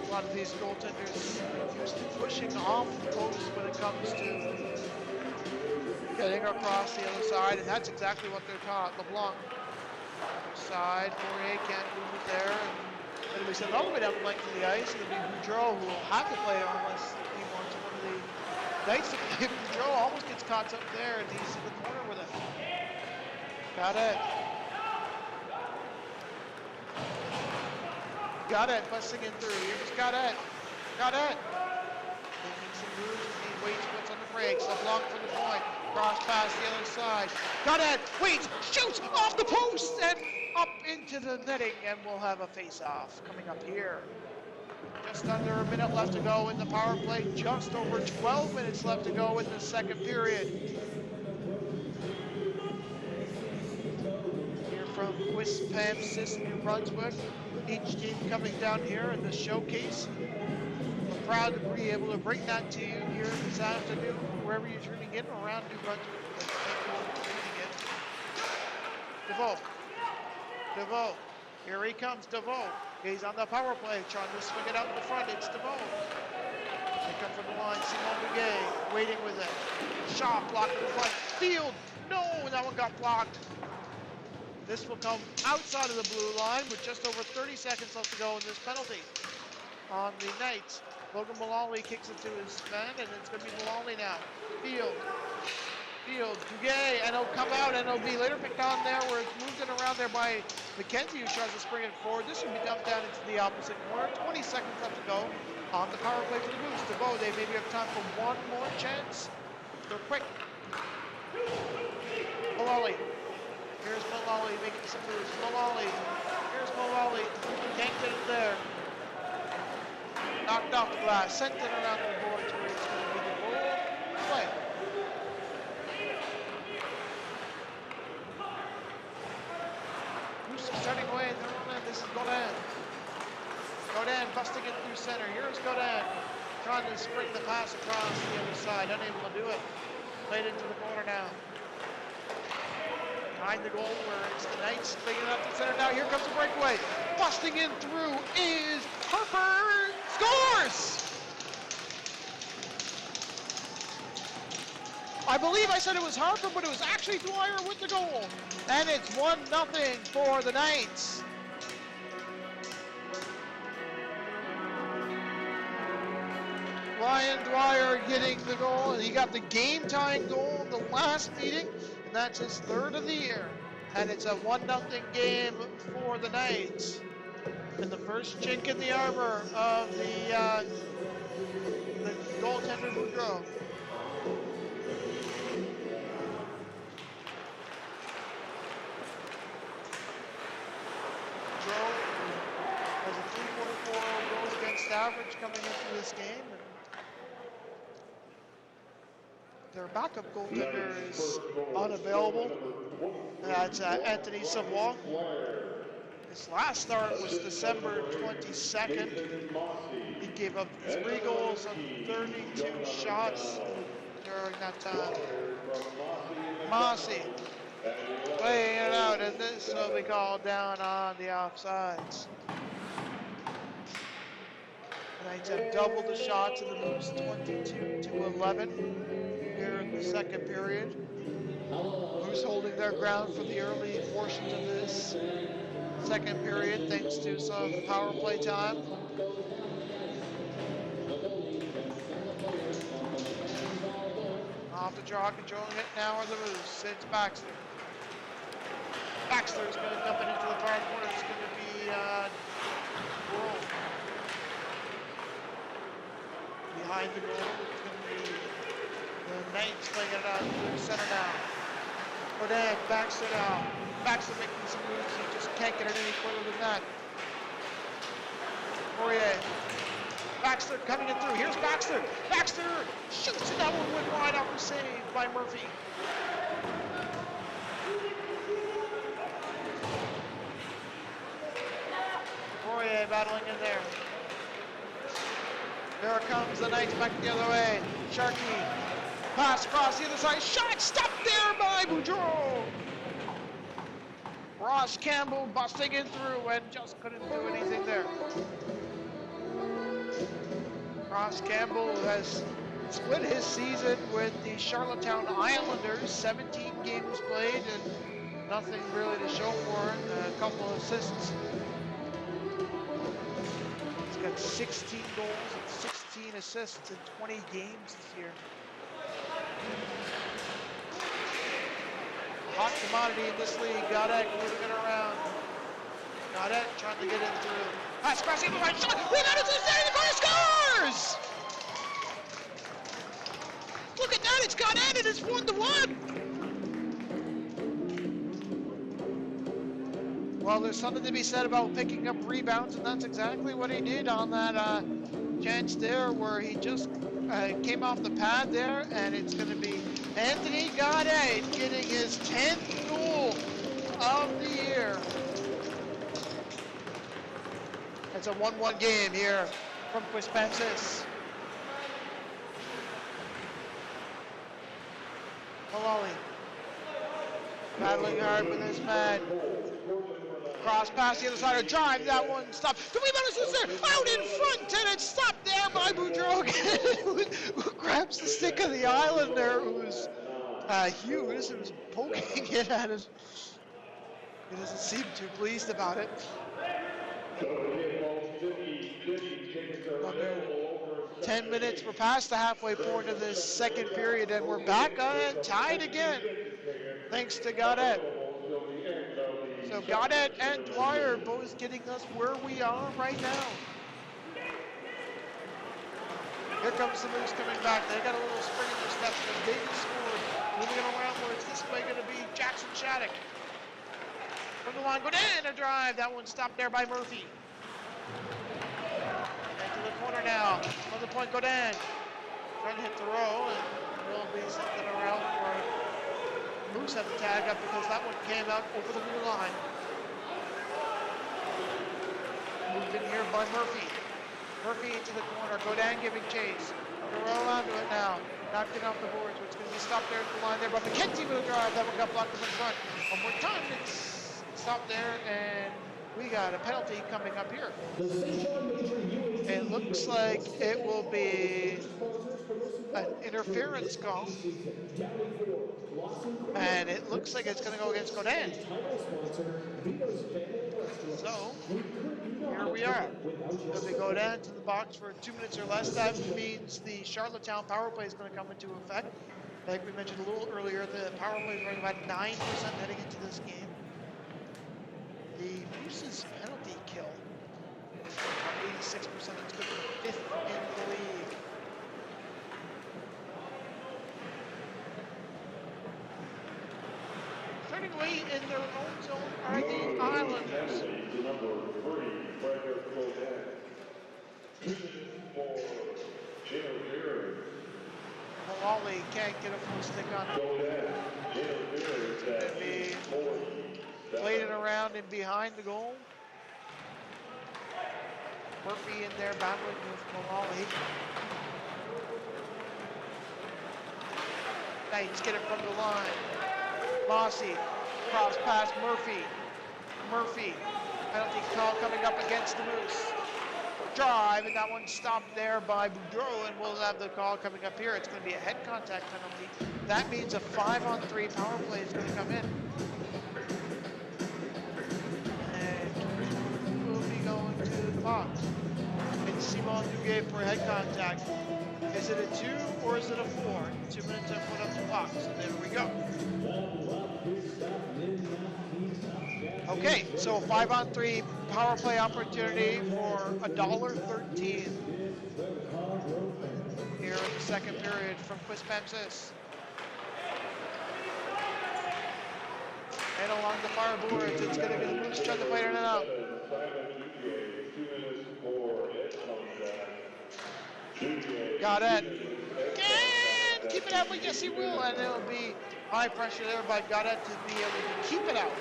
A lot of these goaltenders are used to pushing off the post when it comes to getting across the other side, and that's exactly what they're taught. LeBlanc, other side, Poirier can't move it there. And we send all the way down the length of the ice. It'll be Boudreau who will have to play unless he wants one of the Knights to play. Boudreau almost gets caught up there, and he's in the corner with it. Got it. Got it, busting in through. Here's got it. Got it. Making some moves, and he waits, puts on the brakes. LeBlanc for the point. Cross pass the other side. Got it. Waits, shoots off the post and up into the netting, and we'll have a face-off coming up here. Just under a minute left to go in the power play. Just over 12 minutes left to go in the second period. Here from Quispamsis, New Brunswick. Each team coming down here in the showcase. We're proud to be able to bring that to you here this afternoon, wherever you're tuning in around New Brunswick. Thank you all for tuning in. DeVoe. Here he comes, DeVoe. He's on the power play, trying to swing it out in the front. It's DeVoe. They come from the line. Simon Duguay waiting with it. Shot blocked in front. Field. No, that one got blocked. This will come outside of the blue line with just over 30 seconds left to go in this penalty on the Knights. Logan Mullally kicks it to his man, and it's going to be Mullally now. Field, Duguay, and it'll come out, and it'll be later picked on there where it's moved in around there by McKenzie, who tries to spring it forward. This should be dumped down into the opposite corner. 20 seconds left to go on the power play for the Boots. DeVoe, they maybe have time for one more chance. They're quick. Mullally. Here's Mullally making some moves. Here's Mullally. Can't get it there. Knocked off the glass. Sent it around the board to where it's going to be the goal. Play. Who's starting away in their own end? This is Godin. Godin busting it through center. Here's Godin. Trying to spring the pass across the other side. Unable to do it. Played into the corner now. Behind the goal where it's the Knights playing it up the center. Now here comes the breakaway. Busting in through is Harper. Scores! I believe I said it was Harper, but it was actually Dwyer with the goal. And it's 1-0 for the Knights. Ryan Dwyer getting the goal, and he got the game-tying goal in the last meeting. And that's his third of the year. And it's a 1-0 game for the Knights. And the first chink in the armor of the goaltender Boudreau. Boudreau has a 3.4 goals against average coming into this game. Their backup goaltender is unavailable. That's Anthony Savoie. His last start was December 22nd. He gave up 3 goals on 32 shots during that time. Mossy playing it out, and this will be called down on the offsides. The Knights have doubled the shots of the Moose, 22-11. Here in the second period. Moose holding their ground for the early portions of this second period thanks to some power play time. Off the draw, controlling it now are the Moose. It's Baxter. Baxter's going to dump it into the far corner. It's going to be Boudreau. Behind the goal, it's going to be the Knights playing it out through center now. Godin backs it out. Baxter making some moves. He just can't get it any further than that. Poirier. Baxter coming in through. Here's Baxter. Baxter shoots, and that one went wide after save by Murphy. Poirier battling in there. There comes the Knights back the other way. Sharkey. Pass across the other side. Shot stopped there by Boudreau. Ross Campbell busting in through and just couldn't do anything there. Ross Campbell has split his season with the Charlottetown Islanders. 17 games played and nothing really to show for it. A couple of assists. He's got 16 goals and 16 assists in 20 games this year. Hot commodity in this league. Godet moving it around. Godet trying to get in through. Pass across the right shot. We got it to the center. The scores! Look at that. It's Godet and it's 1-1. Well, there's something to be said about picking up rebounds, and that's exactly what he did on that chance there where he just came off the pad there, and it's going to be Anthony Godet getting his 10th goal of the year. It's a 1-1 game here from Quispamsis. Malali battling hard with his man. Cross past the other side, a drive, that one stopped. The rebound is there, out in front, and it's stopped there by Boudreau again, who grabs the stick of the Islander, who's Hughes, who's poking it at him. He doesn't seem too pleased about it. 10 minutes, we're past the halfway point of this second period, and we're back on it, tied again, thanks to Godet. So Godet and Dwyer both getting us where we are right now. Here comes the Moose coming back. They got a little spring in their step. The Davis scored. Moving it around where it's this way going to be Jackson Shattuck. From the line, Godin, a drive. That one stopped there by Murphy. Back to the corner now. On the point, Godin. Trying to hit the row, and there'll be something around for Moose have the tag up because that one came out over the blue line. Moved in here by Murphy. Murphy into the corner. Godin giving chase. Gonna roll onto it now. Knocked it off the boards. It's going to be stopped there at the line there. But McKenzie with a drive. That one got blocked in front. One more time. It's stopped there, and we got a penalty coming up here. It looks like it will be an interference call. And it looks like it's going to go against Godin. So, here we are. If they go down to the box for 2 minutes or less, that means the Charlottetown power play is going to come into effect. Like we mentioned a little earlier, the power play is running about 9% heading into this game. The Moose's penalty kill is 86%. It's good for 5th in the league. Turning away in their own zone are the Islanders. Malali can't get a full stick on it. It'll be played it around and behind the goal. Murphy in there battling with Malali. Knights get it from the line. Mossy, cross pass Murphy. Murphy, penalty call coming up against the Moose. Drive, and that one stopped there by Boudreau, and we'll have the call coming up here. It's going to be a head contact penalty. That means a 5-on-3 power play is going to come in. And we'll be going to the box. It's Simon Duguay for head contact. Is it a 2 or is it a 4? 2 minutes and put up the box. So there we go. Okay, so 5-on-3 power play opportunity for $1.13 here in the second period from Quispamsis. And along the far boards, it's going to be the Moose trying to play it in and out. Godet can keep it out, but yes he will, and it'll be high pressure there by Godet to be able to keep it out.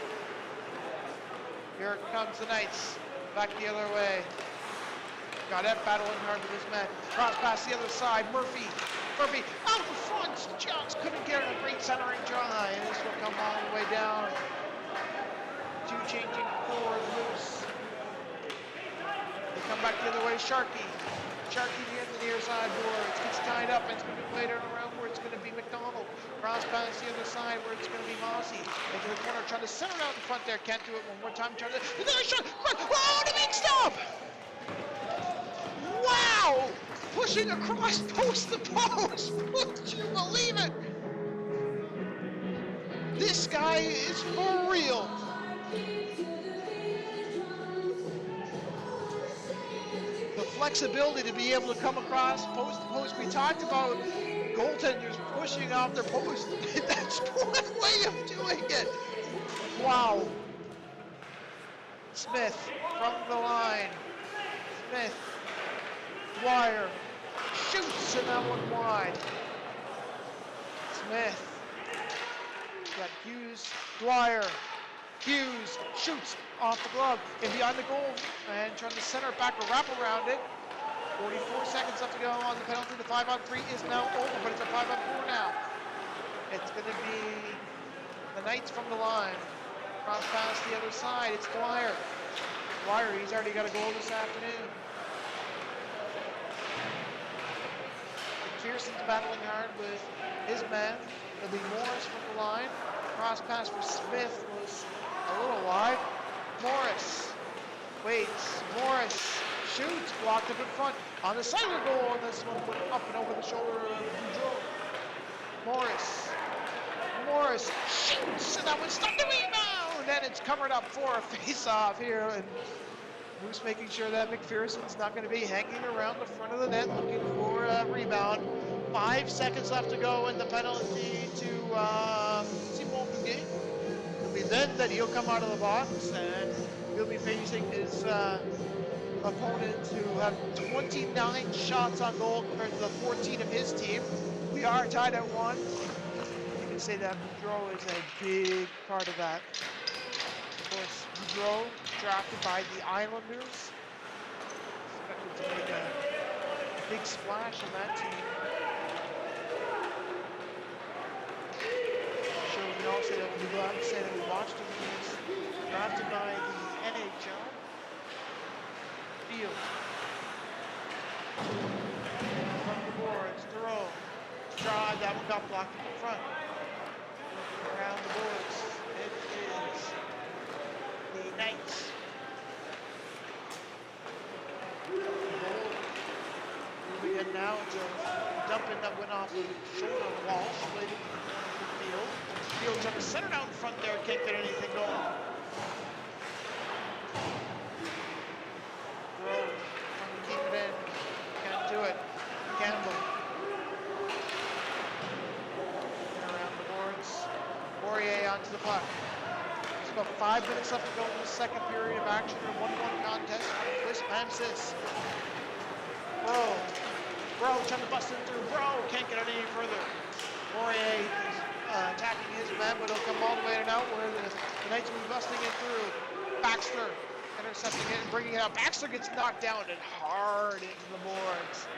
Here comes the Knights, back the other way. Godet battling hard with his men. Cross past the other side, Murphy out the front, just couldn't get a great centering try, and this will come all the way down. Two changing for the Moose. They come back the other way, Sharkey near the near side boards, gets tied up, and it's going to be later around where it's going to be McDonald. Cross past the other side where it's going to be Mossy. Into the corner, trying to center out in front there, can't do it one more time, trying to, another shot, oh, the big stop! Wow! Pushing across post to post, would you believe it? This guy is for real. The flexibility to be able to come across post to post. We talked about goaltenders pushing off their post. That's one way of doing it. Wow. Smith from the line. Smith. Dwyer shoots, and that one wide. Smith. Got Hughes. Dwyer. Hughes shoots off the glove and behind the goal and trying to center back or wrap around it. 44 seconds left to go on the penalty. The 5-on-3 is now over, but it's a 5-on-4 now. It's going to be the Knights from the line. Cross past the other side. It's Dwyer. Dwyer, he's already got a goal this afternoon. McPherson's battling hard with his man. It'll be Morris from the line. Cross pass for Smith was a little wide. Morris waits. Morris shoots, blocked up in front on the side of the goal, and this one went up and over the shoulder of Boudreau. Morris shoots, and that one stopped the rebound, and it's covered up for a face-off here, and Moose making sure that McPherson's not going to be hanging around the front of the net looking for a rebound. 5 seconds left to go, and the penalty to Simon Bouguet. It'll be then that he'll come out of the box, and he'll be facing his opponent who have 29 shots on goal compared to the 14 of his team. We are tied at 1. You can say that Boudreau is a big part of that. Of course, Boudreau drafted by the Islanders. Expected to make a big splash in that team. Sure, we all say that we go out and say that we watched him. He was drafted by the NHL. Field. From the boards, Thoreau. Drive, that one got blocked in the front. Around the boards, it is the Knights. Moving in now to dumping that went off the shoulder of Walsh, played it in the field. Field's trying to center down in front there, can't get anything going. Trying to keep it in, can't do it. Campbell. Around the boards. Poirier onto the puck. There's about 5 minutes left to go in the second period of action. A 1-1 contest from Quispamsis. Bro trying to bust it through. Bro can't get it any further. Poirier attacking his man, but he'll come all the way and out where the Knights will be busting it through. Baxter intercepting it and bringing it out. Baxter gets knocked down and hard into the boards.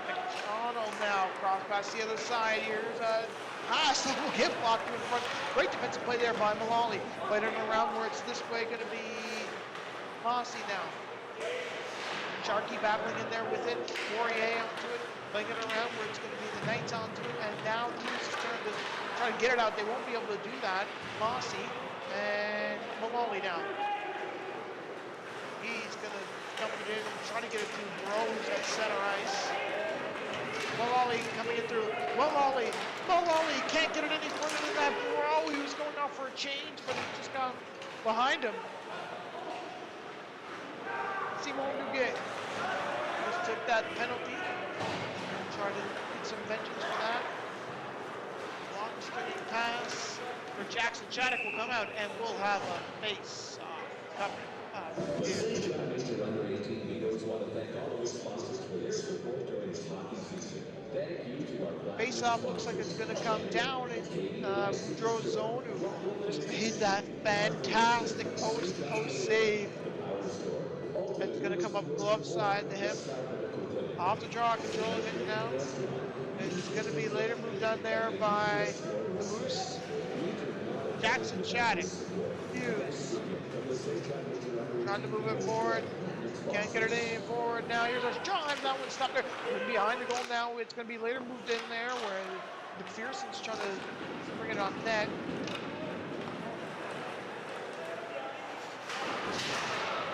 McDonald now cross past the other side. Here's a pass that will get blocked in front. Great defensive play there by Mullally. Played it around where it's this way going to be Mossy now. Sharkey battling in there with it. Poirier onto it. Playing it around where it's going to be the Knights onto it. And now Hughes' turn to try to get it out. They won't be able to do that. Mossy and Mullally now. He's going to come it in and try to get it through Bros at center ice. Mullally coming it through. Mullally can't get it any further than that. Bro, he was going off for a change, but he just got behind him. Simon Bouguet just took that penalty and tried to get some vengeance for that. Long string pass for Jackson. Shattuck will come out and we'll have a face-off coming up here. Under 18 Beagles want to thank all of the sponsors for their support during this hockey face-off looks like it's going to come down in Boudreau's zone, who just made that fantastic post-to-post save. It's going to come up glove side to him. Off the draw, controlling it now. It's going to be later moved on there by the Moose. Jackson Shattuck. Hughes. Trying to move it forward. Can't get it any forward now. Here's a drive. That one stopped there. Behind the goal now. It's going to be later moved in there where McPherson's trying to bring it on net.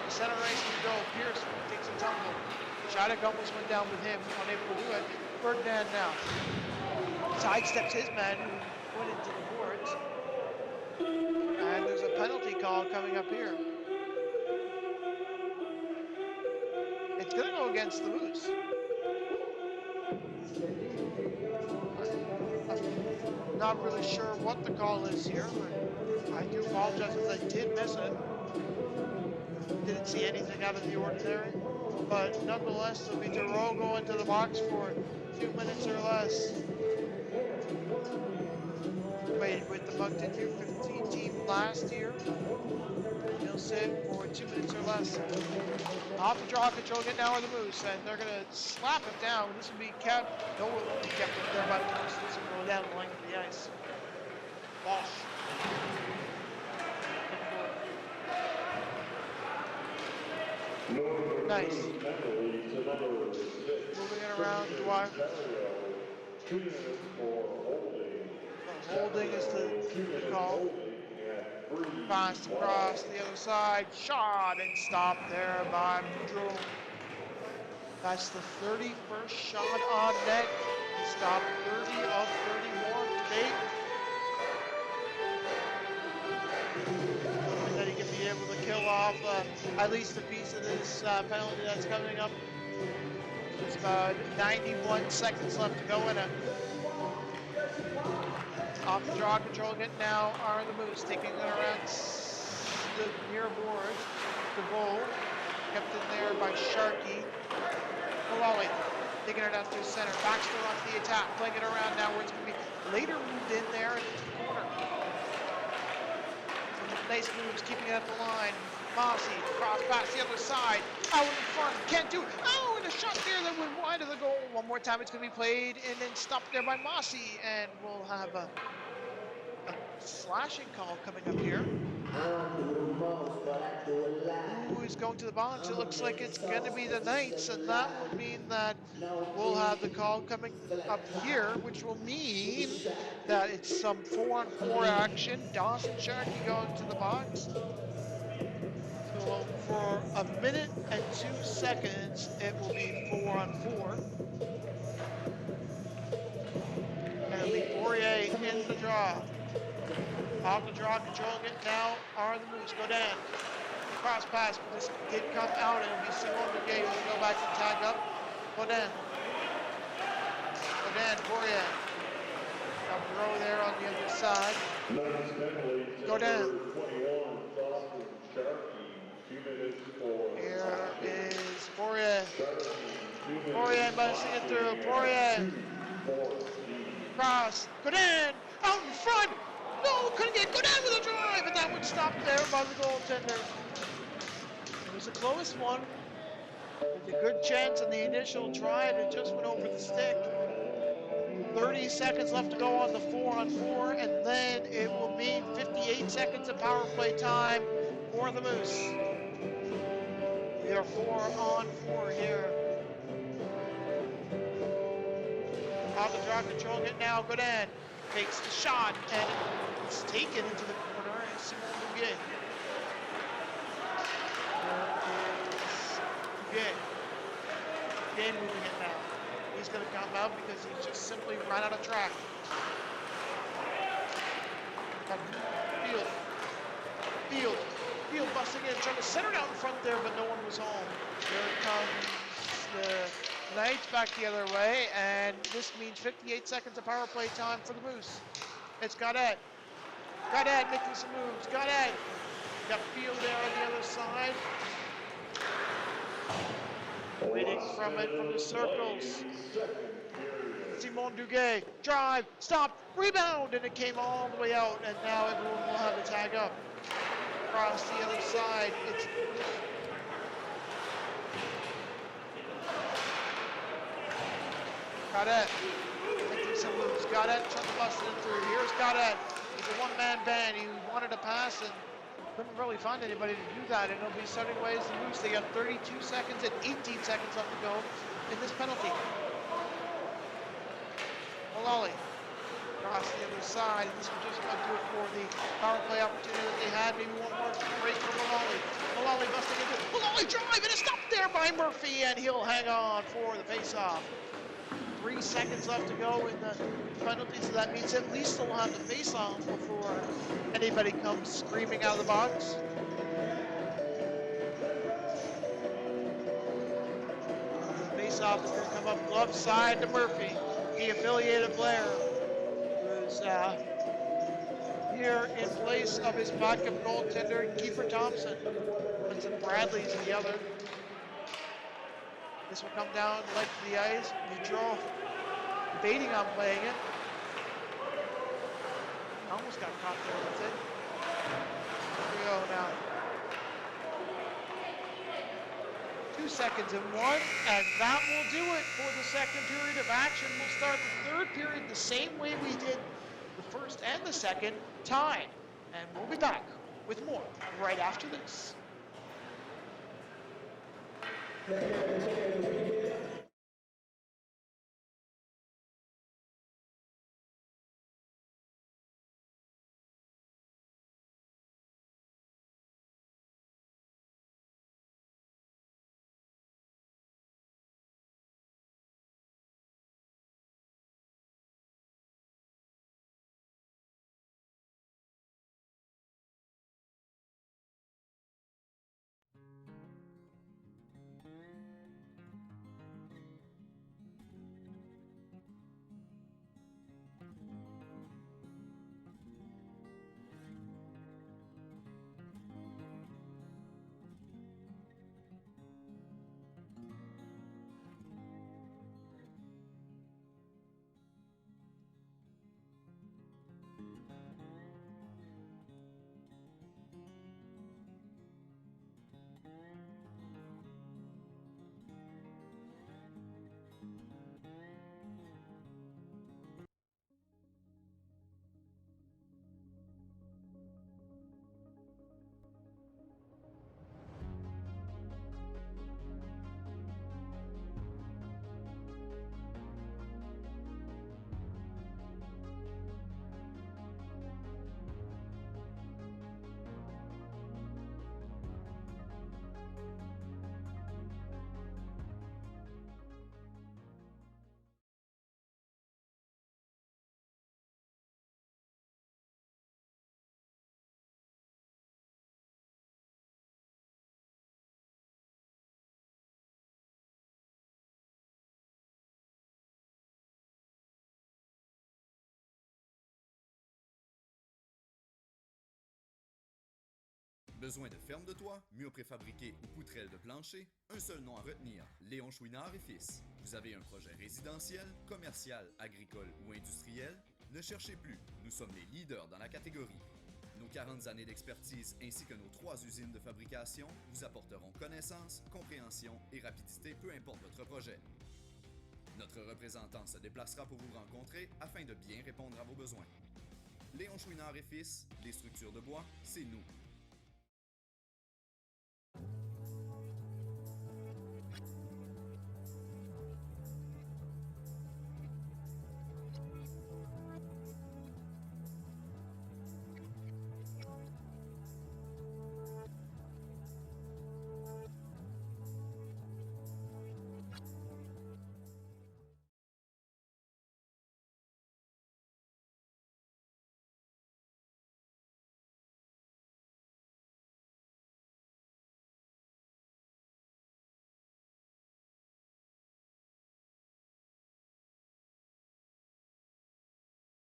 The center race can go. Pierce takes a tumble. Shattuck almost went down with him. Unable to do it. Ferdinand now. Sidesteps his man who went into the boards. And there's a penalty call coming up here. It's going to go against the Moose. I'm not really sure what the call is here, but I do apologize if I did miss it. Didn't see anything out of the ordinary. But nonetheless, it'll be Boudreau going to the box for 2 minutes or less. Played with the Moncton U15 team last year. He'll sit for 2 minutes or less. Off the draw, control it now are the Moose, and they're going to slap it down. This will be kept. No, it won't be kept up there by the Moose. This will go down the length of the ice. Walsh. Nice. Moving it around, Dwyer. Holding is the call. Pass across the other side. Shot and stopped there by Boudreau. That's the 31st shot on net. He stopped 30 of 34 to date. Hoping that he can be able to kill off at least a piece of this penalty that's coming up. There's about 91 seconds left to go in it. Off the draw, controlling it now are the Moose, taking it around the near board. The goal kept in there by Sharkey. Malali taking it out to center. Baxter off the attack, playing it around now where it's going to be later moved in there into the corner. Nice moves, keeping it at the line. Mossy, cross pass the other side, out in front, can't do it. Oh, and a shot there that went wide of the goal. One more time, it's going to be played and then stopped there by Mossy, and we'll have a slashing call coming up here. Who is going to the box? It looks like it's going to be the Knights, and that would mean that we'll have the call coming up here, which will mean that it's some 4-on-4 action. Dawson Sharkey going to the box. So for 1 minute and 2 seconds, it will be 4-on-4. And it'll be Poirier in the draw. Off the draw, controlling it now are the Moose. Go down. Cross pass, but this did come out. It'll be Simon Brigade who'll go back and tag up. Go down. Go down, Poirier. Now Boudreau there on the other side. Go down. Here is Poirier. Poirier busting it through. Poirier. Cross. Go down. Out in front. No, couldn't get. Go down with a drive, and that one stopped there by the goaltender. It was a close one. With a good chance in the initial try, and it just went over the stick. 30 seconds left to go on the 4-on-4, and then it will mean 58 seconds of power play time for the Moose. We are 4-on-4 here. Out the draw, controlling it now. Godin takes the shot, and it's taken into the corner. And Simon Bouguet. Bouguet moving it now. He's going to come out because he just simply ran out of track. Field busting in, trying to center down in front there, but no one was home. Here comes the Knights back the other way, and this means 58 seconds of power play time for the Moose. It's Godet. Godet making some moves. Godet. Got Field there on the other side. Waiting from it from the circles. Simon Duguay, drive, stop, rebound, and it came all the way out, and now everyone will have a tag up. Across the other side, it's Gaudette taking some moves. Gaudette trying to bust it through. Here's Gaudette. He's a one-man band. He wanted to pass and couldn't really find anybody to do that, and it'll be starting ways to lose. They got 32 seconds and 18 seconds left to go in this penalty. Malali across the other side, and this will just about do it for the power play opportunity that they had. Maybe one more break for Malali. Malali busting into it. Malali drive, and it's stopped there by Murphy, and he'll hang on for the face-off. 3 seconds left to go in the penalty, so that means at least they'll have the face-off before anybody comes screaming out of the box. The face-off is going to come up glove side to Murphy, the affiliated player, who's here in place of his backup goaltender, Kiefer Thompson. Vincent Bradley's the other. This will come down the length of the ice. Boudreau debating on playing it. Almost got caught there with it. Here we go now. 2 seconds and 1, and that will do it for the second period of action. We'll start the third period the same way we did the first and the second, tied. And we'll be back with more right after this. Besoin de ferme de toit, murs préfabriqués ou poutrelles de plancher? Un seul nom à retenir, Léon Chouinard et Fils. Vous avez un projet résidentiel, commercial, agricole ou industriel? Ne cherchez plus, nous sommes les leaders dans la catégorie. Nos 40 années d'expertise ainsi que nos 3 usines de fabrication vous apporteront connaissance, compréhension et rapidité, peu importe votre projet. Notre représentant se déplacera pour vous rencontrer afin de bien répondre à vos besoins. Léon Chouinard et Fils, les structures de bois, c'est nous.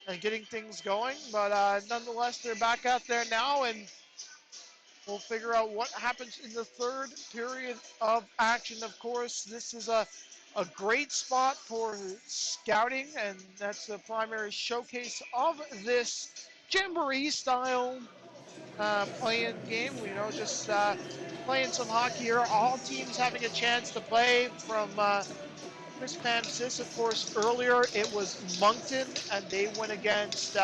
And getting things going, but nonetheless, they're back out there now, and we'll figure out what happens in the third period of action. Of course, this is a a great spot for scouting, and that's the primary showcase of this jamboree style playing game. Just playing some hockey here. All teams having a chance to play from Quispamsis. Of course, earlier it was Moncton, and they went against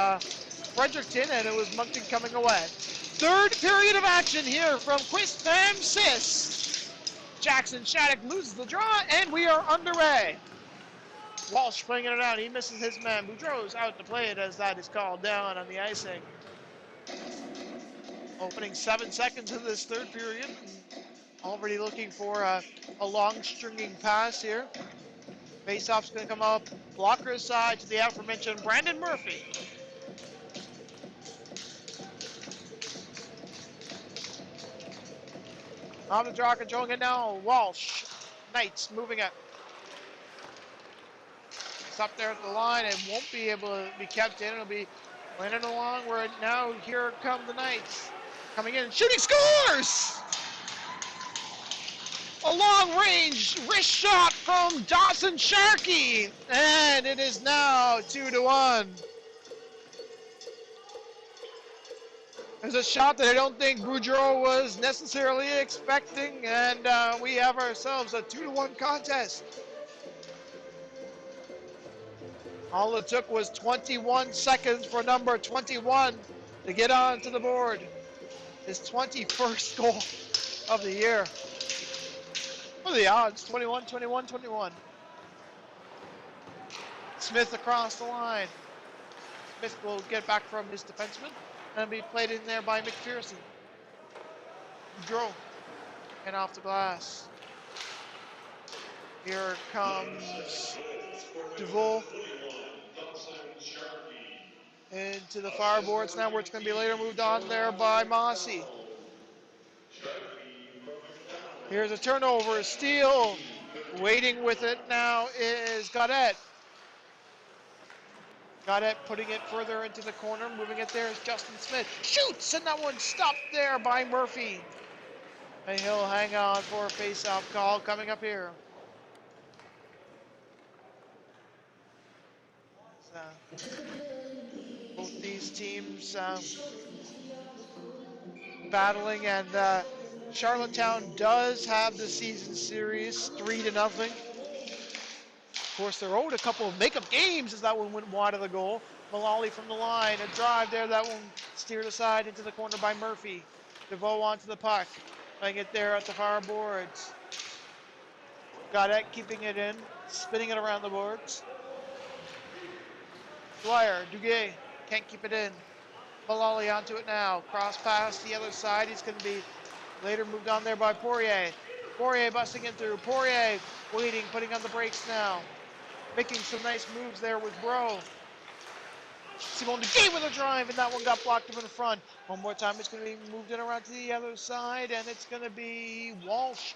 Fredericton, and it was Moncton coming away. Third period of action here from Quispamsis. Jackson Shattuck loses the draw, and we are underway. Walsh flinging it out. He misses his man. Boudreau's out to play it as that is called down on the icing. Opening 7 seconds of this third period. Already looking for a long stringing pass here. Faceoff's going to come up. Blocker side to the aforementioned Brandon Murphy. On the draw, controlling it now. Walsh. Knights moving it. It's up there at the line and won't be able to be kept in. It'll be landing along where now here come the Knights. Coming in and shooting, scores! A long range wrist shot from Dawson Sharkey. And it is now 2-1. There's a shot that I don't think Boudreau was necessarily expecting, and we have ourselves a 2-1 contest. All it took was 21 seconds for number 21 to get onto the board. His 21st goal of the year. What are the odds? 21, 21, 21. Smith across the line. Smith will get back from his defenseman and be played in there by McPherson. Boudreau and off the glass. Here comes Duval into the far boards now, where it's going to be later moved on there by Mossy. Here's a turnover, steal. Waiting with it now is Gaudette. Gaudette putting it further into the corner, moving it there is Justin Smith. Shoots, and that one stopped there by Murphy. And he'll hang on for a face-off call coming up here. Both these teams battling, and Charlottetown does have the season series 3-0. Of course, they're owed a couple of makeup games as that one went wide of the goal. Mullally from the line, a drive there, that one steered aside into the corner by Murphy. DeVoe onto the puck, playing it there at the far boards. Gaudette keeping it in, spinning it around the boards. Dwyer, Duguay, can't keep it in. Mullally onto it now, cross pass the other side. He's going to be later moved on there by Poirier. Poirier busting in through. Poirier waiting, putting on the brakes now. Making some nice moves there with Bro. Simon Duguay with a drive, and that one got blocked up in front. One more time, it's going to be moved in around to the other side, and it's going to be Walsh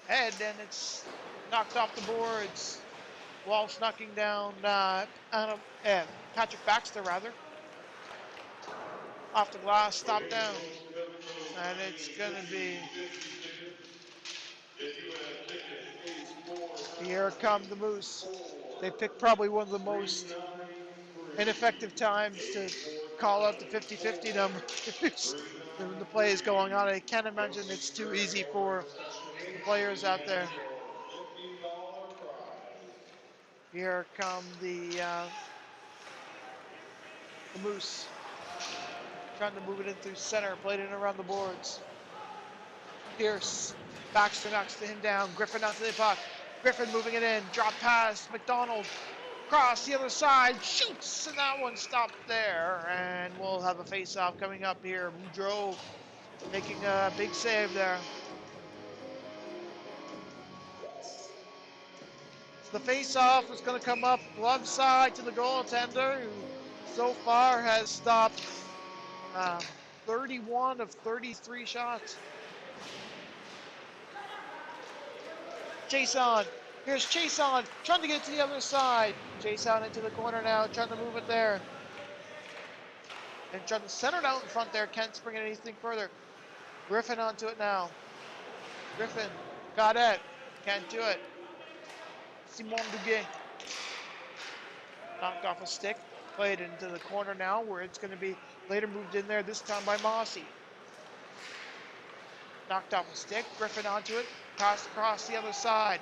head, and it's knocked off the boards. Walsh knocking down Patrick Baxter, rather. Off the glass, stopped down. And it's going to be... Here come the Moose. They picked probably one of the most ineffective times to call out the 50-50 number. When the play is going on, I can't imagine it's too easy for the players out there. Here come the Moose. Trying to move it in through center, played it around the boards. Pierce, Baxter knocks him down. Griffin onto the puck. Griffin moving it in, drop pass, McDonald, cross the other side, shoots, and that one stopped there. And we'll have a face-off coming up here. Boudreau making a big save there. The face-off is going to come up glove side to the goaltender, who so far has stopped 31 of 33 shots. Jason, here's Jason, trying to get it to the other side. Jason into the corner now, trying to move it there. And trying to center it out in front there, can't spring it anything further. Griffin onto it now. Griffin, got it, can't do it. Simon Duguay. Knocked off a stick. Played into the corner now where it's going to be later moved in there, this time by Mossy. Knocked off a stick. Griffin onto it. Passed across the other side.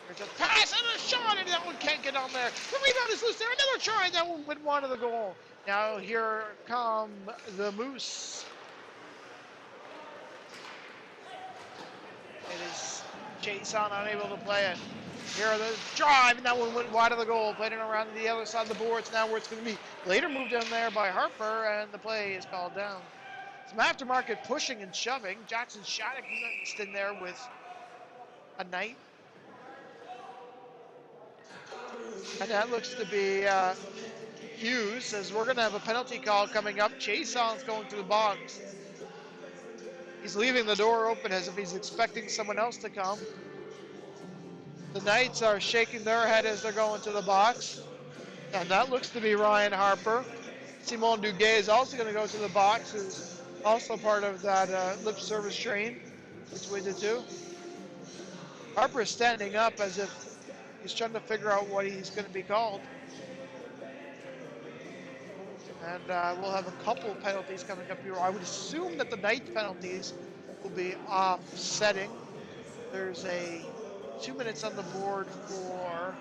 There's a pass and a shot, and that one can't get on there. The rebound is loose there. Another try, and that one went wide of the goal. Now here come the Moose. It is Jason unable to play it. Here the drive, and that one went wide of the goal. Played it around the other side of the boards. Now where it's going to be later moved down there by Harper, and the play is called down. Some aftermarket pushing and shoving. Jackson Shattuck mixed in there with a Knight. And that looks to be Hughes, as we're going to have a penalty call coming up. Jason's going to the box. He's leaving the door open as if he's expecting someone else to come. The Knights are shaking their head as they're going to the box. And that looks to be Ryan Harper. Simon Duguay is also going to go to the box, who's also part of that lip service train between the two. Harper is standing up as if he's trying to figure out what he's going to be called. And we'll have a couple of penalties coming up here. I would assume that the Knights penalties will be offsetting. There's 2 minutes on the board for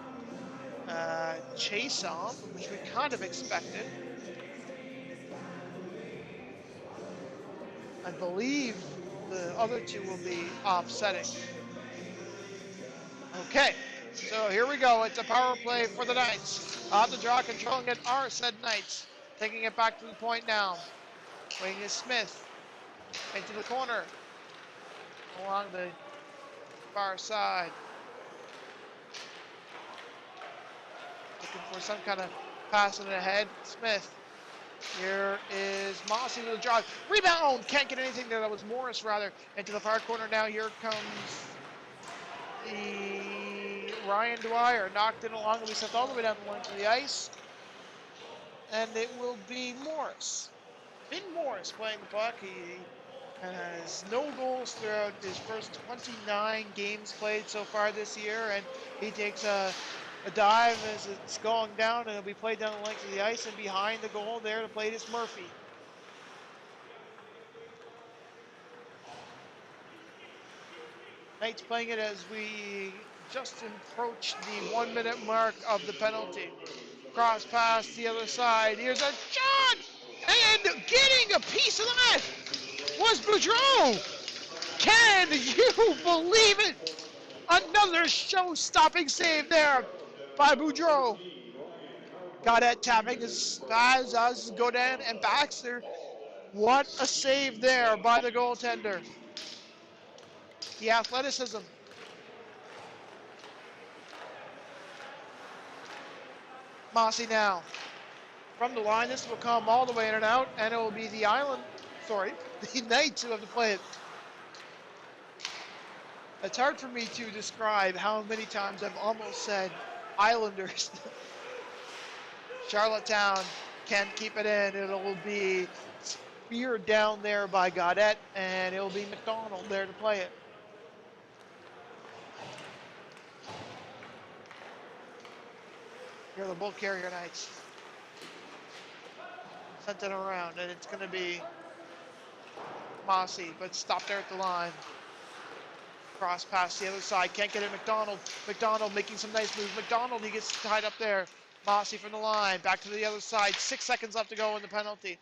Chason, which we kind of expected. I believe the other two will be offsetting. Okay, so here we go. It's a power play for the Knights. On the draw, controlling it are said Knights. Taking it back to the point now. Wing is Smith. Into the corner. Along the far side. Looking for some kind of pass in ahead. Smith. Here is Mossy with a drive. Rebound! Can't get anything there. That was Morris, rather. Into the far corner now. Here comes the Ryan Dwyer. Knocked it along. We sent all the way down the length of the ice. And it will be Morris. Finn Morris playing the puck. He has no goals throughout his first 29 games played so far this year. And he takes a dive as it's going down, and it'll be played down the length of the ice, and behind the goal there to play is Murphy. Knights playing it as we just approach the 1 minute mark of the penalty. Cross pass the other side. Here's a shot! And getting a piece of that was Boudreau! Can you believe it? Another show-stopping save there by Boudreau. Gaudette tapping his eyes as Godin and Baxter. What a save there by the goaltender. The athleticism. Mossy now. From the line, this will come all the way in and out, and it will be the Knights who have to play it. It's hard for me to describe how many times I've almost said Islanders. Charlottetown can't keep it in. It'll be speared down there by Gaudette, and it'll be McDonald there to play it. Here are the Bull Carrier Knights. Sent it around, and it's going to be Mossy, but stopped there at the line. Cross past the other side, can't get it. McDonald making some nice moves. McDonald, he gets tied up there. Mossy from the line, back to the other side. 6 seconds left to go in the penalty.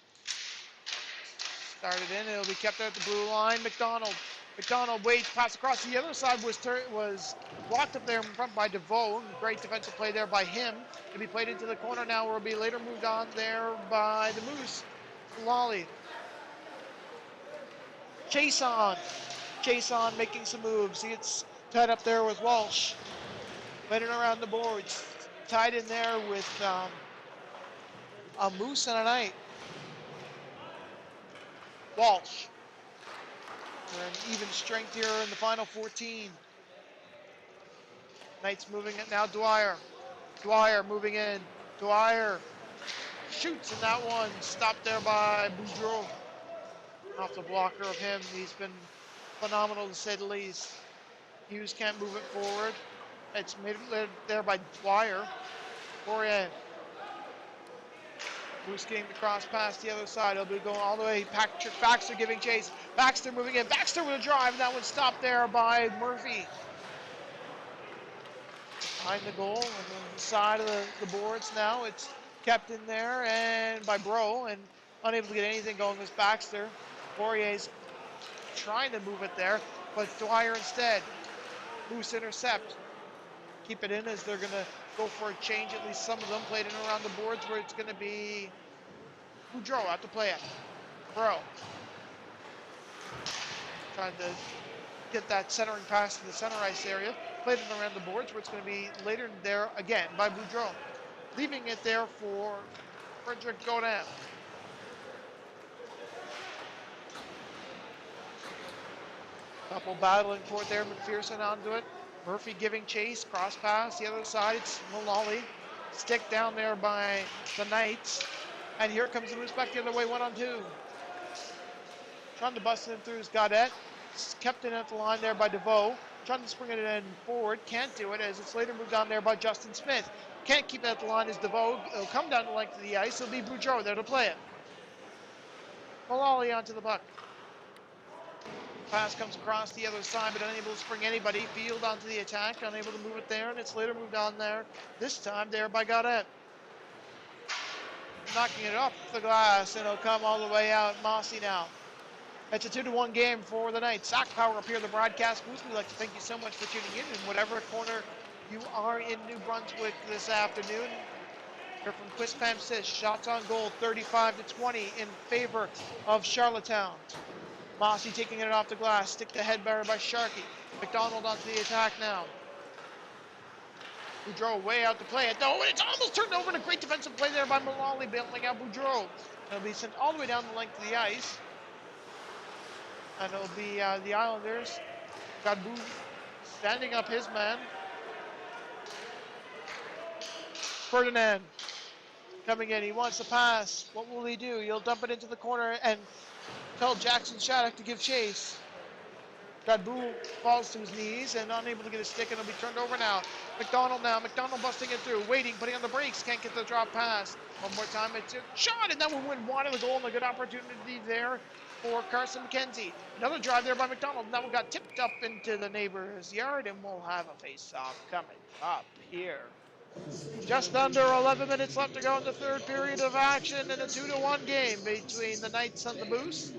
Started in, it'll be kept there at the blue line. McDonald waits, pass across the other side was blocked up there in front by DeVoe. Great defensive play there by him. It'll be played into the corner now, where it'll be later moved on there by the Moose. Lolly. Jason making some moves. He gets tied up there with Walsh. Running around the boards. Tied in there with a Moose and a Knight. Walsh. We're in even strength here in the final 14. Knights moving it now. Dwyer moving in. Dwyer shoots in that one. Stopped there by Boudreau. Off the blocker of him. He's been phenomenal to say the least. Hughes can't move it forward. It's made there by Dwyer. Poirier. Moose getting the cross pass the other side. He'll be going all the way. Patrick Baxter giving chase. Baxter moving in. Baxter with a drive. And that one stopped there by Murphy. Behind the goal on the side of the boards now. It's kept in there and by Bro, and unable to get anything going was Baxter. Poirier's trying to move it there, but Dwyer instead. Moose intercept. Keep it in as they're going to go for a change. At least some of them played in around the boards where it's going to be Boudreau out to play it. Bro. Trying to get that centering pass to the center ice area. Played it around the boards where it's going to be later there again by Boudreau. Leaving it there for Frederick Godin. Couple battling for it there. McPherson onto it. Murphy giving chase. Cross pass. The other side. It's Mullally. Stick down there by the Knights. And here comes the Moose back the other way. 1-on-2. Trying to bust it through is Gaudette. Kept in at the line there by DeVoe. Trying to spring it in forward. Can't do it as it's later moved on there by Justin Smith. Can't keep it at the line as DeVoe. It'll come down the length of the ice. It'll be Boudreau there to play it. Mullally onto the puck. Pass comes across the other side, but unable to spring anybody. Field onto the attack, unable to move it there, and it's later moved on there. This time there by Gaudette. Knocking it off the glass, and it'll come all the way out. Mossy now. It's a 2-1 game for the Knights. Zach Power up here in the broadcast booth. We'd like to thank you so much for tuning in whatever corner you are in New Brunswick this afternoon. Here from Quispamsis, shots on goal 35-20 in favor of Charlottetown. Mossy taking it off the glass, stick to head barrier by Sharkey. McDonald onto the attack now. Boudreau way out to play it though, and it's almost turned over in a great defensive play there by Mullally, bailing out Boudreau. It'll be sent all the way down the length of the ice. And it'll be the Islanders. Godbout standing up his man. Ferdinand coming in, he wants to pass. What will he do? He'll dump it into the corner and tell Jackson Shattuck to give chase. Godbout falls to his knees and unable to get a stick, and it'll be turned over now. McDonald now. McDonald busting it through, waiting, putting on the brakes. Can't get the drop pass. One more time, it's a shot, and that will win wide of the goal, and a good opportunity there for Carson McKenzie. Another drive there by McDonald. That one got tipped up into the neighbor's yard, and we'll have a face-off coming up here. Just under 11 minutes left to go in the third period of action in a 2-1 game between the Knights and the Moose.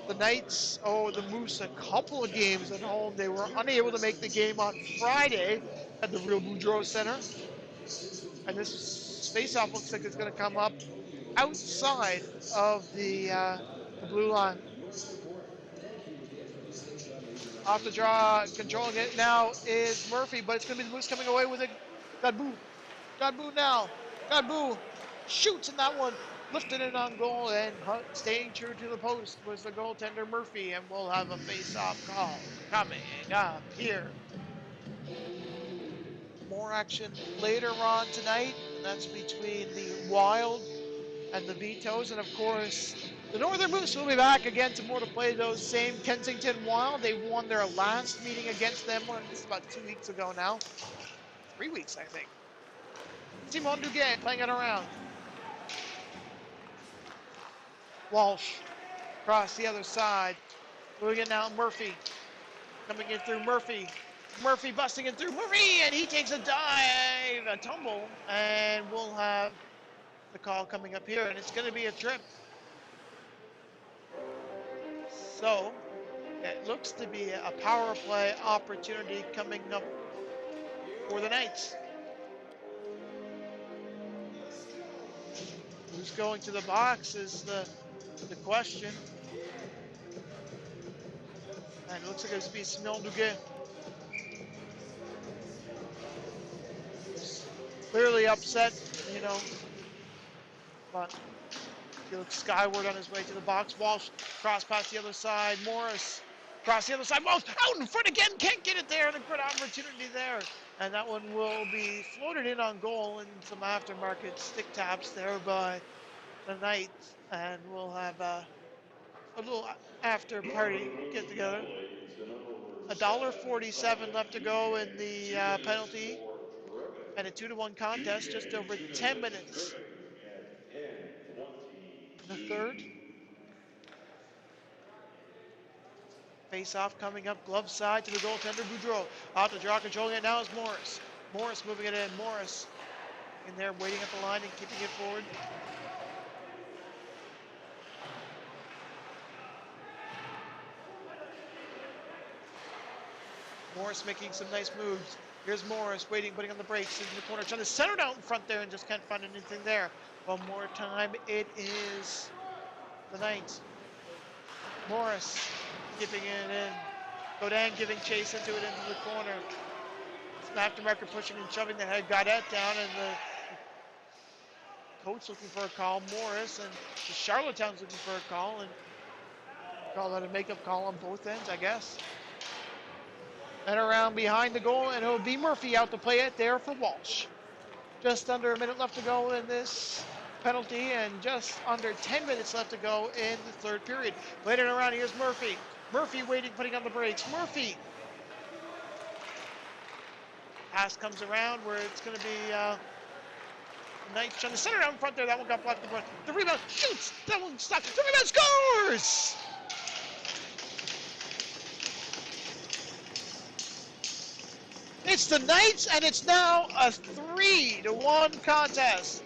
The Knights owe the Moose a couple of games at home. They were unable to make the game on Friday at the Real Boudreau Center. And this face-off looks like it's going to come up outside of the blue line. Off the draw, controlling it now is Murphy, but it's going to be the Moose coming away with it. Godbout. Godbout now. Godbout shoots, and that one lifted it on goal, and staying true to the post was the goaltender Murphy, and we'll have a face-off call coming up here. More action later on tonight, and that's between the Wild and the Vitoes, and of course the Northern Moose will be back again tomorrow to play those same Kensington Wild. They won their last meeting against them, this about 2 weeks ago now. 3 weeks, I think. Simon Duguay playing it around. Walsh across the other side. Moving it now, Murphy. Coming in through Murphy. Murphy busting it through Murphy, and he takes a dive, a tumble, and we'll have the call coming up here, and it's going to be a trip. So it looks to be a power play opportunity coming up for the Knights. Who's going to the box is the question. And it looks like it's going to be Simon Duguay. Clearly upset, you know, but he looks skyward on his way to the box. Walsh cross past the other side. Morris cross the other side. Walsh out in front again. Can't get it there. And a good opportunity there. And that one will be floated in on goal, and some aftermarket stick taps there by the Knights. And we'll have a little after party get together. $1.47 left to go in the penalty, and a 2-1 contest, just over 10 minutes in the third. Face-off coming up, glove side to the goaltender, Boudreau. Off the draw, controlling it now is Morris. Morris moving it in, Morris in there waiting at the line and keeping it forward. Morris making some nice moves. Here's Morris waiting, putting on the brakes in the corner, trying to center it out in front there and just can't find anything there. One more time, it is the Knights. Morris keeping it in. Godin giving chase into it into the corner. Aftermarket pushing and shoving the head, Gaudette down, and the coach looking for a call. Morris and the Charlottetown's looking for a call, and call that a makeup call on both ends, I guess. And around behind the goal, and it'll be Murphy out to play it there for Walsh. Just under a minute left to go in this penalty, and just under 10 minutes left to go in the third period. Played it around, here's Murphy. Murphy waiting, putting on the brakes. Murphy. Pass comes around where it's going to be Knights trying to center out in front there. That one got blocked. The rebound shoots. That one stops. The rebound scores! It's the Knights, and it's now a 3-1 contest.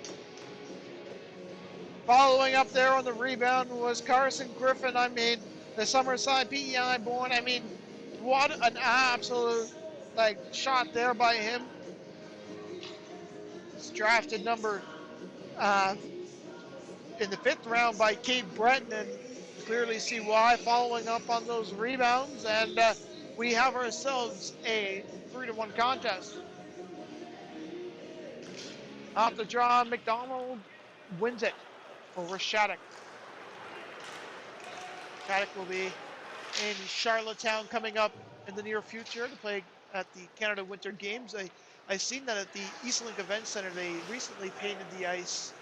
Following up there on the rebound was Carson Griffin. I mean, the Summerside PEI born. I mean, what an absolute shot there by him. He's drafted number in the 5th round by Cape Breton, and clearly see why. Following up on those rebounds, and we have ourselves a 3-1 contest. Off the draw, McDonald wins it over Shattuck. Shattuck will be in Charlottetown coming up in the near future to play at the Canada Winter Games. I seen that at the Eastlink Event Center. They recently painted the ice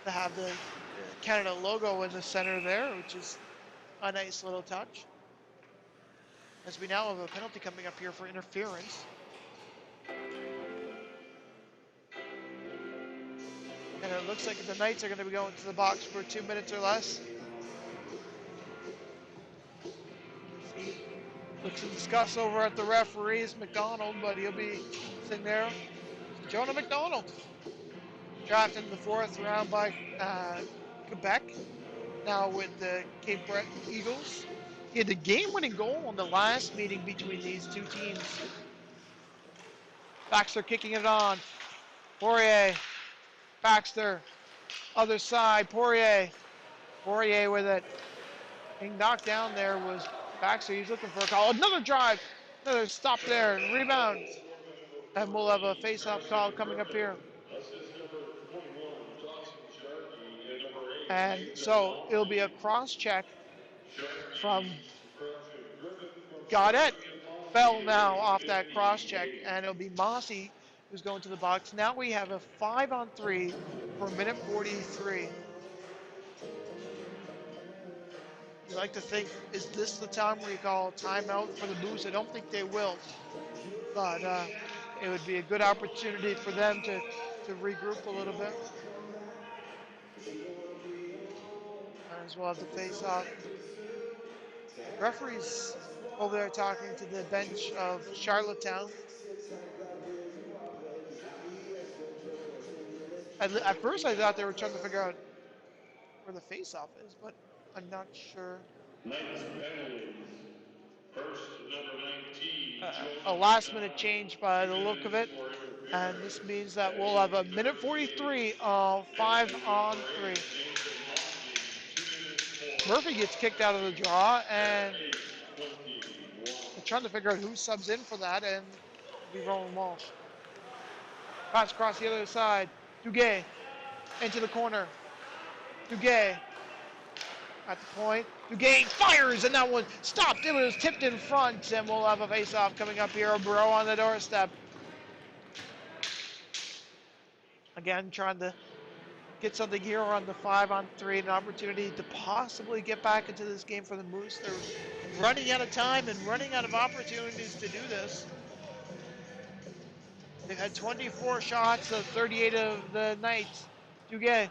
to have the Canada logo in the center there, which is a nice little touch. As we now have a penalty coming up here for interference. And it looks like the Knights are going to be going to the box for 2 minutes or less. He looks to discuss over at the referees, McDonald, but he'll be sitting there. Jonah McDonald, drafted in the 4th round by Quebec, now with the Cape Breton Eagles. He had the game-winning goal on the last meeting between these two teams. Baxter kicking it on. Poirier, Baxter, other side, Poirier with it. Being knocked down there was Baxter. He's looking for a call. Another drive, another stop there, and rebound. And we'll have a face-off call coming up here. And so it'll be a cross-check from Gaudette. Fell now off that cross-check, and it'll be Mossy who's going to the box. Now we have a 5-on-3 for minute 43. You like to think, is this the time where you call a timeout for the Moose? I don't think they will, but it would be a good opportunity for them to regroup a little bit. As well as the face-off. Referees over there talking to the bench of Charlottetown. At first I thought they were trying to figure out where the face-off is, but I'm not sure. A last-minute change by the look of it, and this means that we'll have a minute 43 of 5-on-3. Murphy gets kicked out of the draw, and they're trying to figure out who subs in for that, and it'll be Roland Walsh. Pass across the other side. Duguay into the corner. Duguay at the point. Duguay fires, and that one stopped. It was tipped in front, and we'll have a face-off coming up here. Boudreau on the doorstep. Again, trying to get something here on the 5-on-3, an opportunity to possibly get back into this game for the Moose. They're running out of time and running out of opportunities to do this. They've had 24 shots of 38 of the Knights. Duguay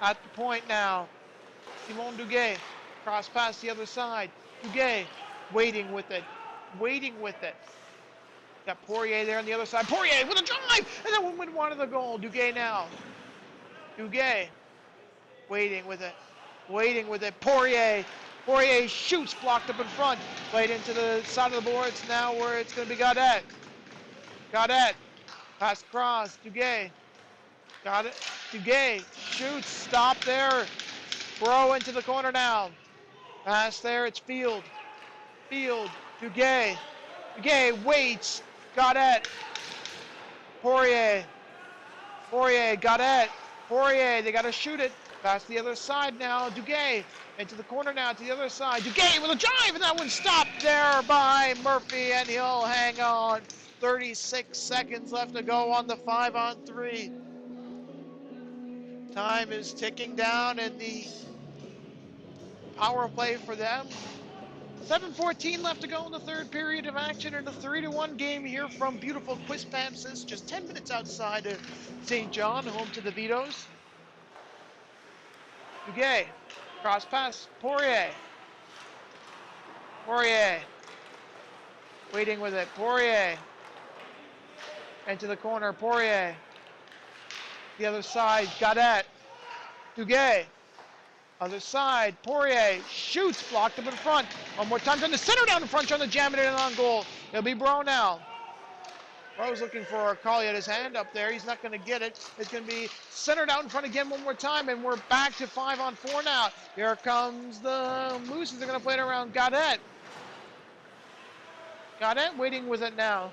at the point now. Simon Duguay, cross pass the other side. Duguay waiting with it. Got Poirier there on the other side. Poirier with a drive! And that one went wide of the goal. Duguay now. Duguay waiting with it. Poirier shoots, blocked up in front. Played into the side of the boards now where it's going to be Gaudet. Pass cross. Duguay. Got it. Duguay shoots. Stop there. Boudreau into the corner now. Pass there. It's Field. Duguay. Duguay waits. Gaudet. Poirier. Gaudet. Poirier. They got to shoot it. Pass the other side now. Duguay. Into the corner now to the other side. Duguay with a drive, and that one stopped there by Murphy, and he'll hang on. 36 seconds left to go on the 5-on-3. Time is ticking down in the power play for them. 7:14 left to go in the third period of action in a 3-1 game here from beautiful Quispamsis, just 10 minutes outside of St. John, home to the Vitos. Duguay, cross pass, Poirier, waiting with it, Poirier, into the corner, Poirier, the other side, Gaudet, Duguay, other side, Poirier, shoots, blocked up in front, one more time, trying to center down in front, trying to jam it in on goal. It'll be Boudreau now. Boudreau's looking for a call. He had his hand up there. He's not going to get it. It's going to be centered out in front again one more time, and we're back to 5-on-4 now. Here comes the Mooses. They're going to play it around Gaudet. Waiting with it now.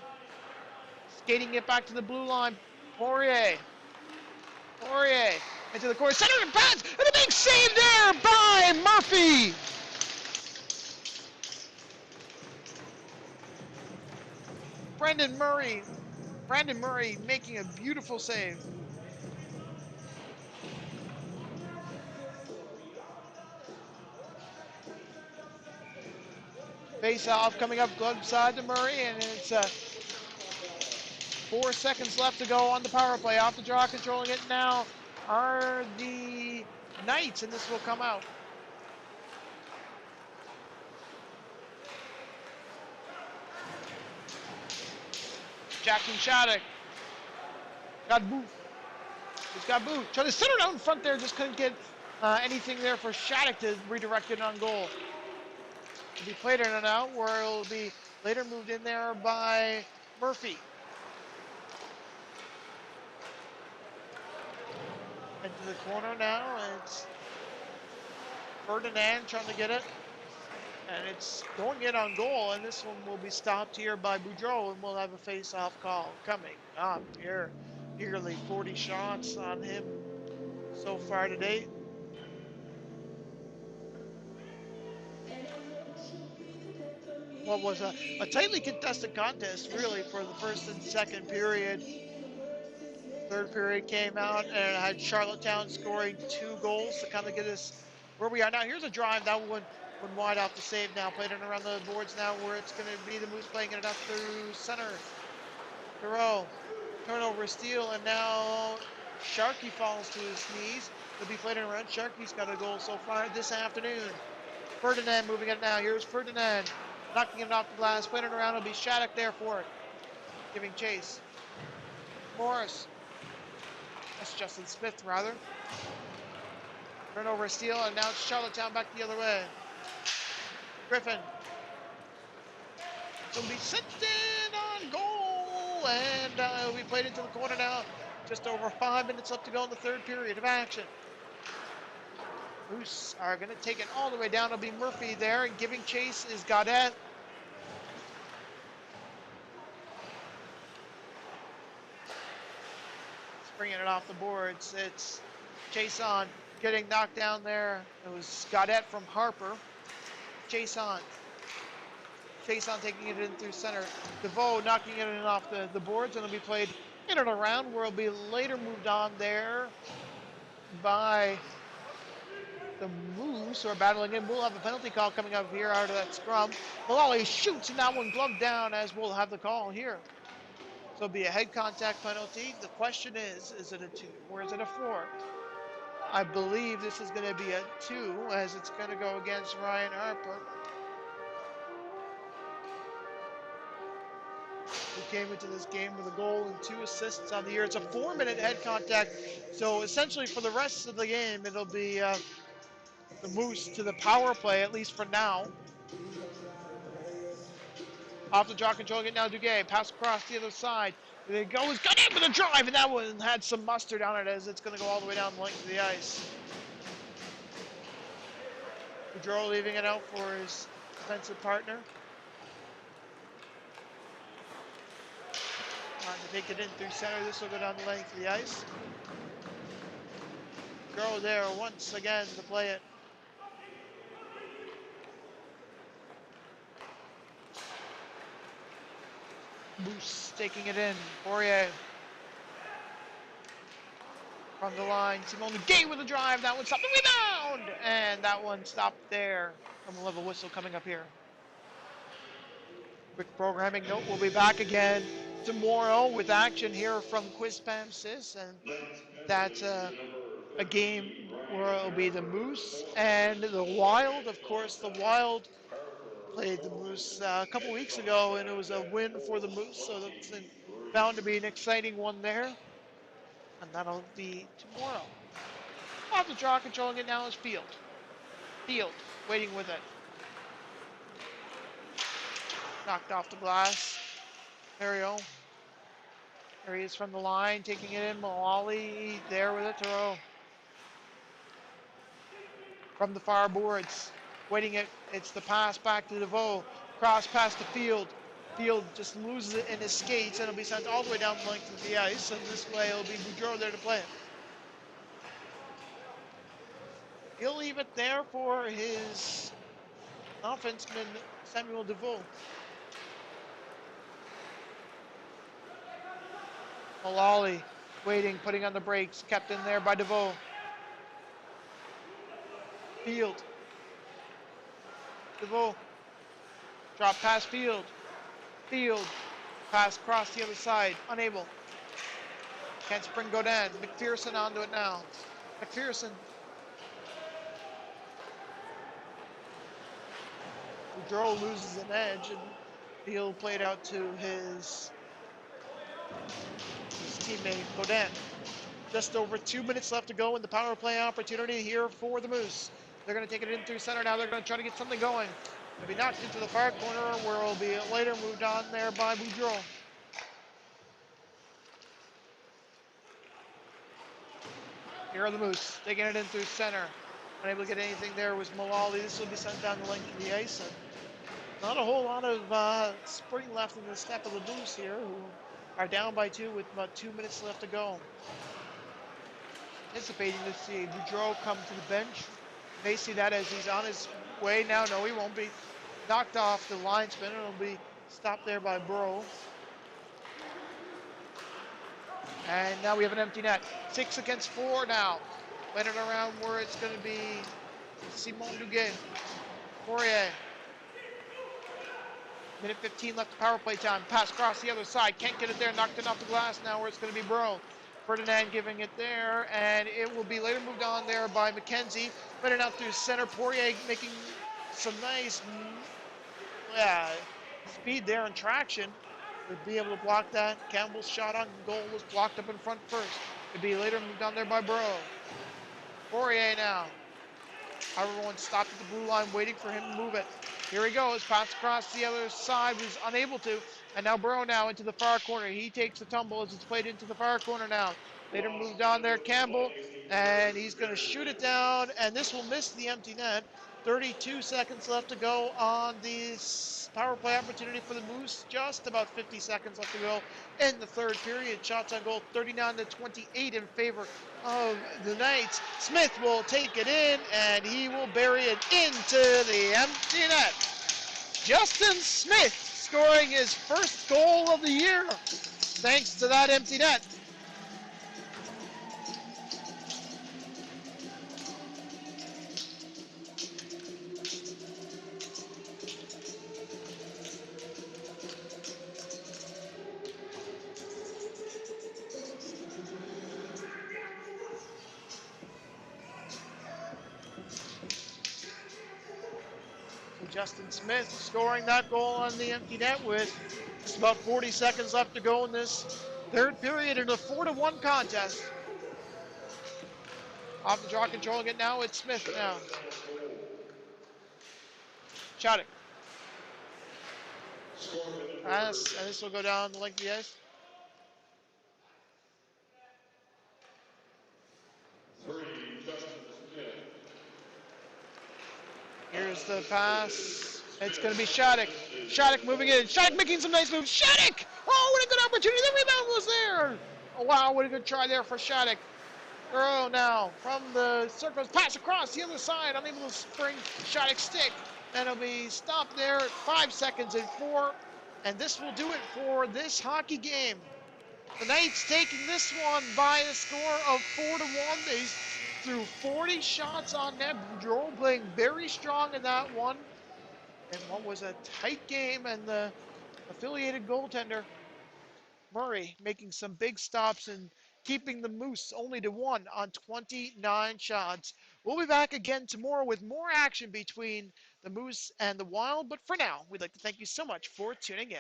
Skating it back to the blue line. Poirier. Into the corner. Center and pass. And a big save there by Murphy. Brandon Murray making a beautiful save. Face off coming up glove side to Murray, and it's 4 seconds left to go on the power play. Off the draw, controlling it now are the Knights, and this will come out. Jackson Shattuck. Godbout. It's Godbout. Trying to center it out in front there. Just couldn't get anything there for Shattuck to redirect it on goal. It'll be played in and out where it'll be later moved in there by Murphy. Into the corner now. It's Ferdinand trying to get it. And it's going in on goal, and this one will be stopped here by Boudreau, and we'll have a face-off call coming up here. Nearly 40 shots on him so far today. What was a tightly contested contest, really, for the first and second period. Third period came out and had Charlottetown scoring 2 goals to kind of get us where we are now. Here's a drive. That one went wide off the save now. Played it around the boards now where it's going to be the Moose playing it up through center. Boudreau. Turnover, steal, and now Sharkey falls to his knees. He'll be played around. Sharkey's got a goal so far this afternoon. Ferdinand moving it now. Here's Ferdinand. Knocking it off the glass. Playing it around. It'll be Shattuck there for it. Giving chase. Morris. That's Justin Smith, rather. Turnover, steal, and now it's Charlottetown back the other way. Griffin. It'll be sent in on goal, and it'll be played into the corner now. Just over 5 minutes left to go in the third period of action. Moose are going to take it all the way down. It'll be Murphy there, and giving chase is Gaudet. Bringing it off the boards. It's chase on, getting knocked down there. It was Gaudet from Harper. Chase on taking it in through center. DeVoe knocking it in off the boards, and it'll be played in and around where it'll be later moved on there by the Moose are battling in. We'll have a penalty call coming up here out of that scrum. Malali shoots, and that one gloved down, as we'll have the call here. So it'll be a head contact penalty. The question is it a 2 or is it a 4? I believe this is going to be a 2, as it's going to go against Ryan Harper, who came into this game with a goal and 2 assists on the year. It's a 4-minute head contact, so essentially for the rest of the game, it'll be the Moose to the power play, at least for now. Off the draw, controlling it now, Duguay. Pass across the other side. There it goes, got in with a drive, and that one had some mustard on it, as it's going to go all the way down the length of the ice. Boudreau leaving it out for his defensive partner. Trying to take it in through center. This will go down the length of the ice. Boudreau there once again to play it. Moose taking it in. Poirier from the line. Simone Gay with a drive. That one stopped the rebound. And that one stopped there. And we'll have a whistle coming up here. Quick programming note. We'll be back again tomorrow with action here from Quispamsis. And that's a game where it'll be the Moose and the Wild. Of course, the Wild played the Moose a couple weeks ago, and it was a win for the Moose, so that's bound to be an exciting one there. And that'll be tomorrow. Off the draw, controlling it now is Field. Field, waiting with it. Knocked off the glass. Mario. There he is from the line, taking it in. Malali there with a throw. From the far boards. Waiting it, it's the pass back to DeVoe. Cross pass to Field. Field just loses it in his skates, and it'll be sent all the way down the length of the ice. And this way it'll be Boudreau there to play it. He'll leave it there for his offenseman, Samuel DeVoe. Malali waiting, putting on the brakes, kept in there by DeVoe. Field. DeVoe. Drop pass Field. Field. Pass across the other side. Unable. Can't spring Godin. McPherson onto it now. McPherson. Boudreau loses an edge, and he'll play it out to his teammate Godin. Just over 2 minutes left to go in the power play opportunity here for the Moose. They're going to take it in through center now. They're going to try to get something going. It'll be knocked into the far corner, where it'll be later moved on there by Boudreau. Here are the Moose, taking it in through center. Unable to get anything there was Malali. This will be sent down the length of the ice. And not a whole lot of spring left in the step of the Moose here, who are down by 2 with about 2 minutes left to go. Anticipating to see Boudreau come to the bench. May see that as he's on his way now. No, he won't be. Knocked off the linesman. It'll be stopped there by Bro. And now we have an empty net. 6 against 4 now. Playing it around where it's going to be Simon Duguay. Poirier. Minute 15 left of power play time. Pass across the other side. Can't get it there. Knocked it off the glass now, where it's going to be Bro. Ferdinand giving it there, and it will be later moved on there by McKenzie. Put it out through center. Poirier making some nice speed there and traction to be able to block that. Campbell's shot on goal was blocked up in front first. It'd be later moved on there by Bro. Poirier now. Everyone stopped at the blue line waiting for him to move it. Here he goes. Pass across the other side. Was unable to. And now Bro now into the far corner. He takes the tumble as it's played into the far corner now. Later moved on there, Campbell. And he's going to shoot it down. And this will miss the empty net. 32 seconds left to go on this power play opportunity for the Moose. Just about 50 seconds left to go in the third period. Shots on goal 39-28 in favor of the Knights. Smith will take it in, and he will bury it into the empty net. Justin Smith scoring his first goal of the year thanks to that empty net. Justin Smith scoring that goal on the empty net with just about 40 seconds left to go in this third period in a 4-1 contest. Off the draw, controlling it now, it's Smith now. Shot it. And this will go down the length of the ice. Here's the pass. It's going to be Shattuck. Shattuck moving in. Shattuck making some nice moves. Shattuck! Oh, what a good opportunity. The rebound was there. Oh, wow, what a good try there for Shattuck. Boudreau now from the circles. Pass across the other side. Unable to spring Shattuck's stick. And it'll be stopped there. 5 seconds and 4. And this will do it for this hockey game. The Knights taking this one by a score of 4-1. They threw 40 shots on net. Boudreau playing very strong in that one. And what was a tight game, and the affiliated goaltender, Murray, making some big stops and keeping the Moose only to 1 on 29 shots. We'll be back again tomorrow with more action between the Moose and the Wild. But for now, we'd like to thank you so much for tuning in.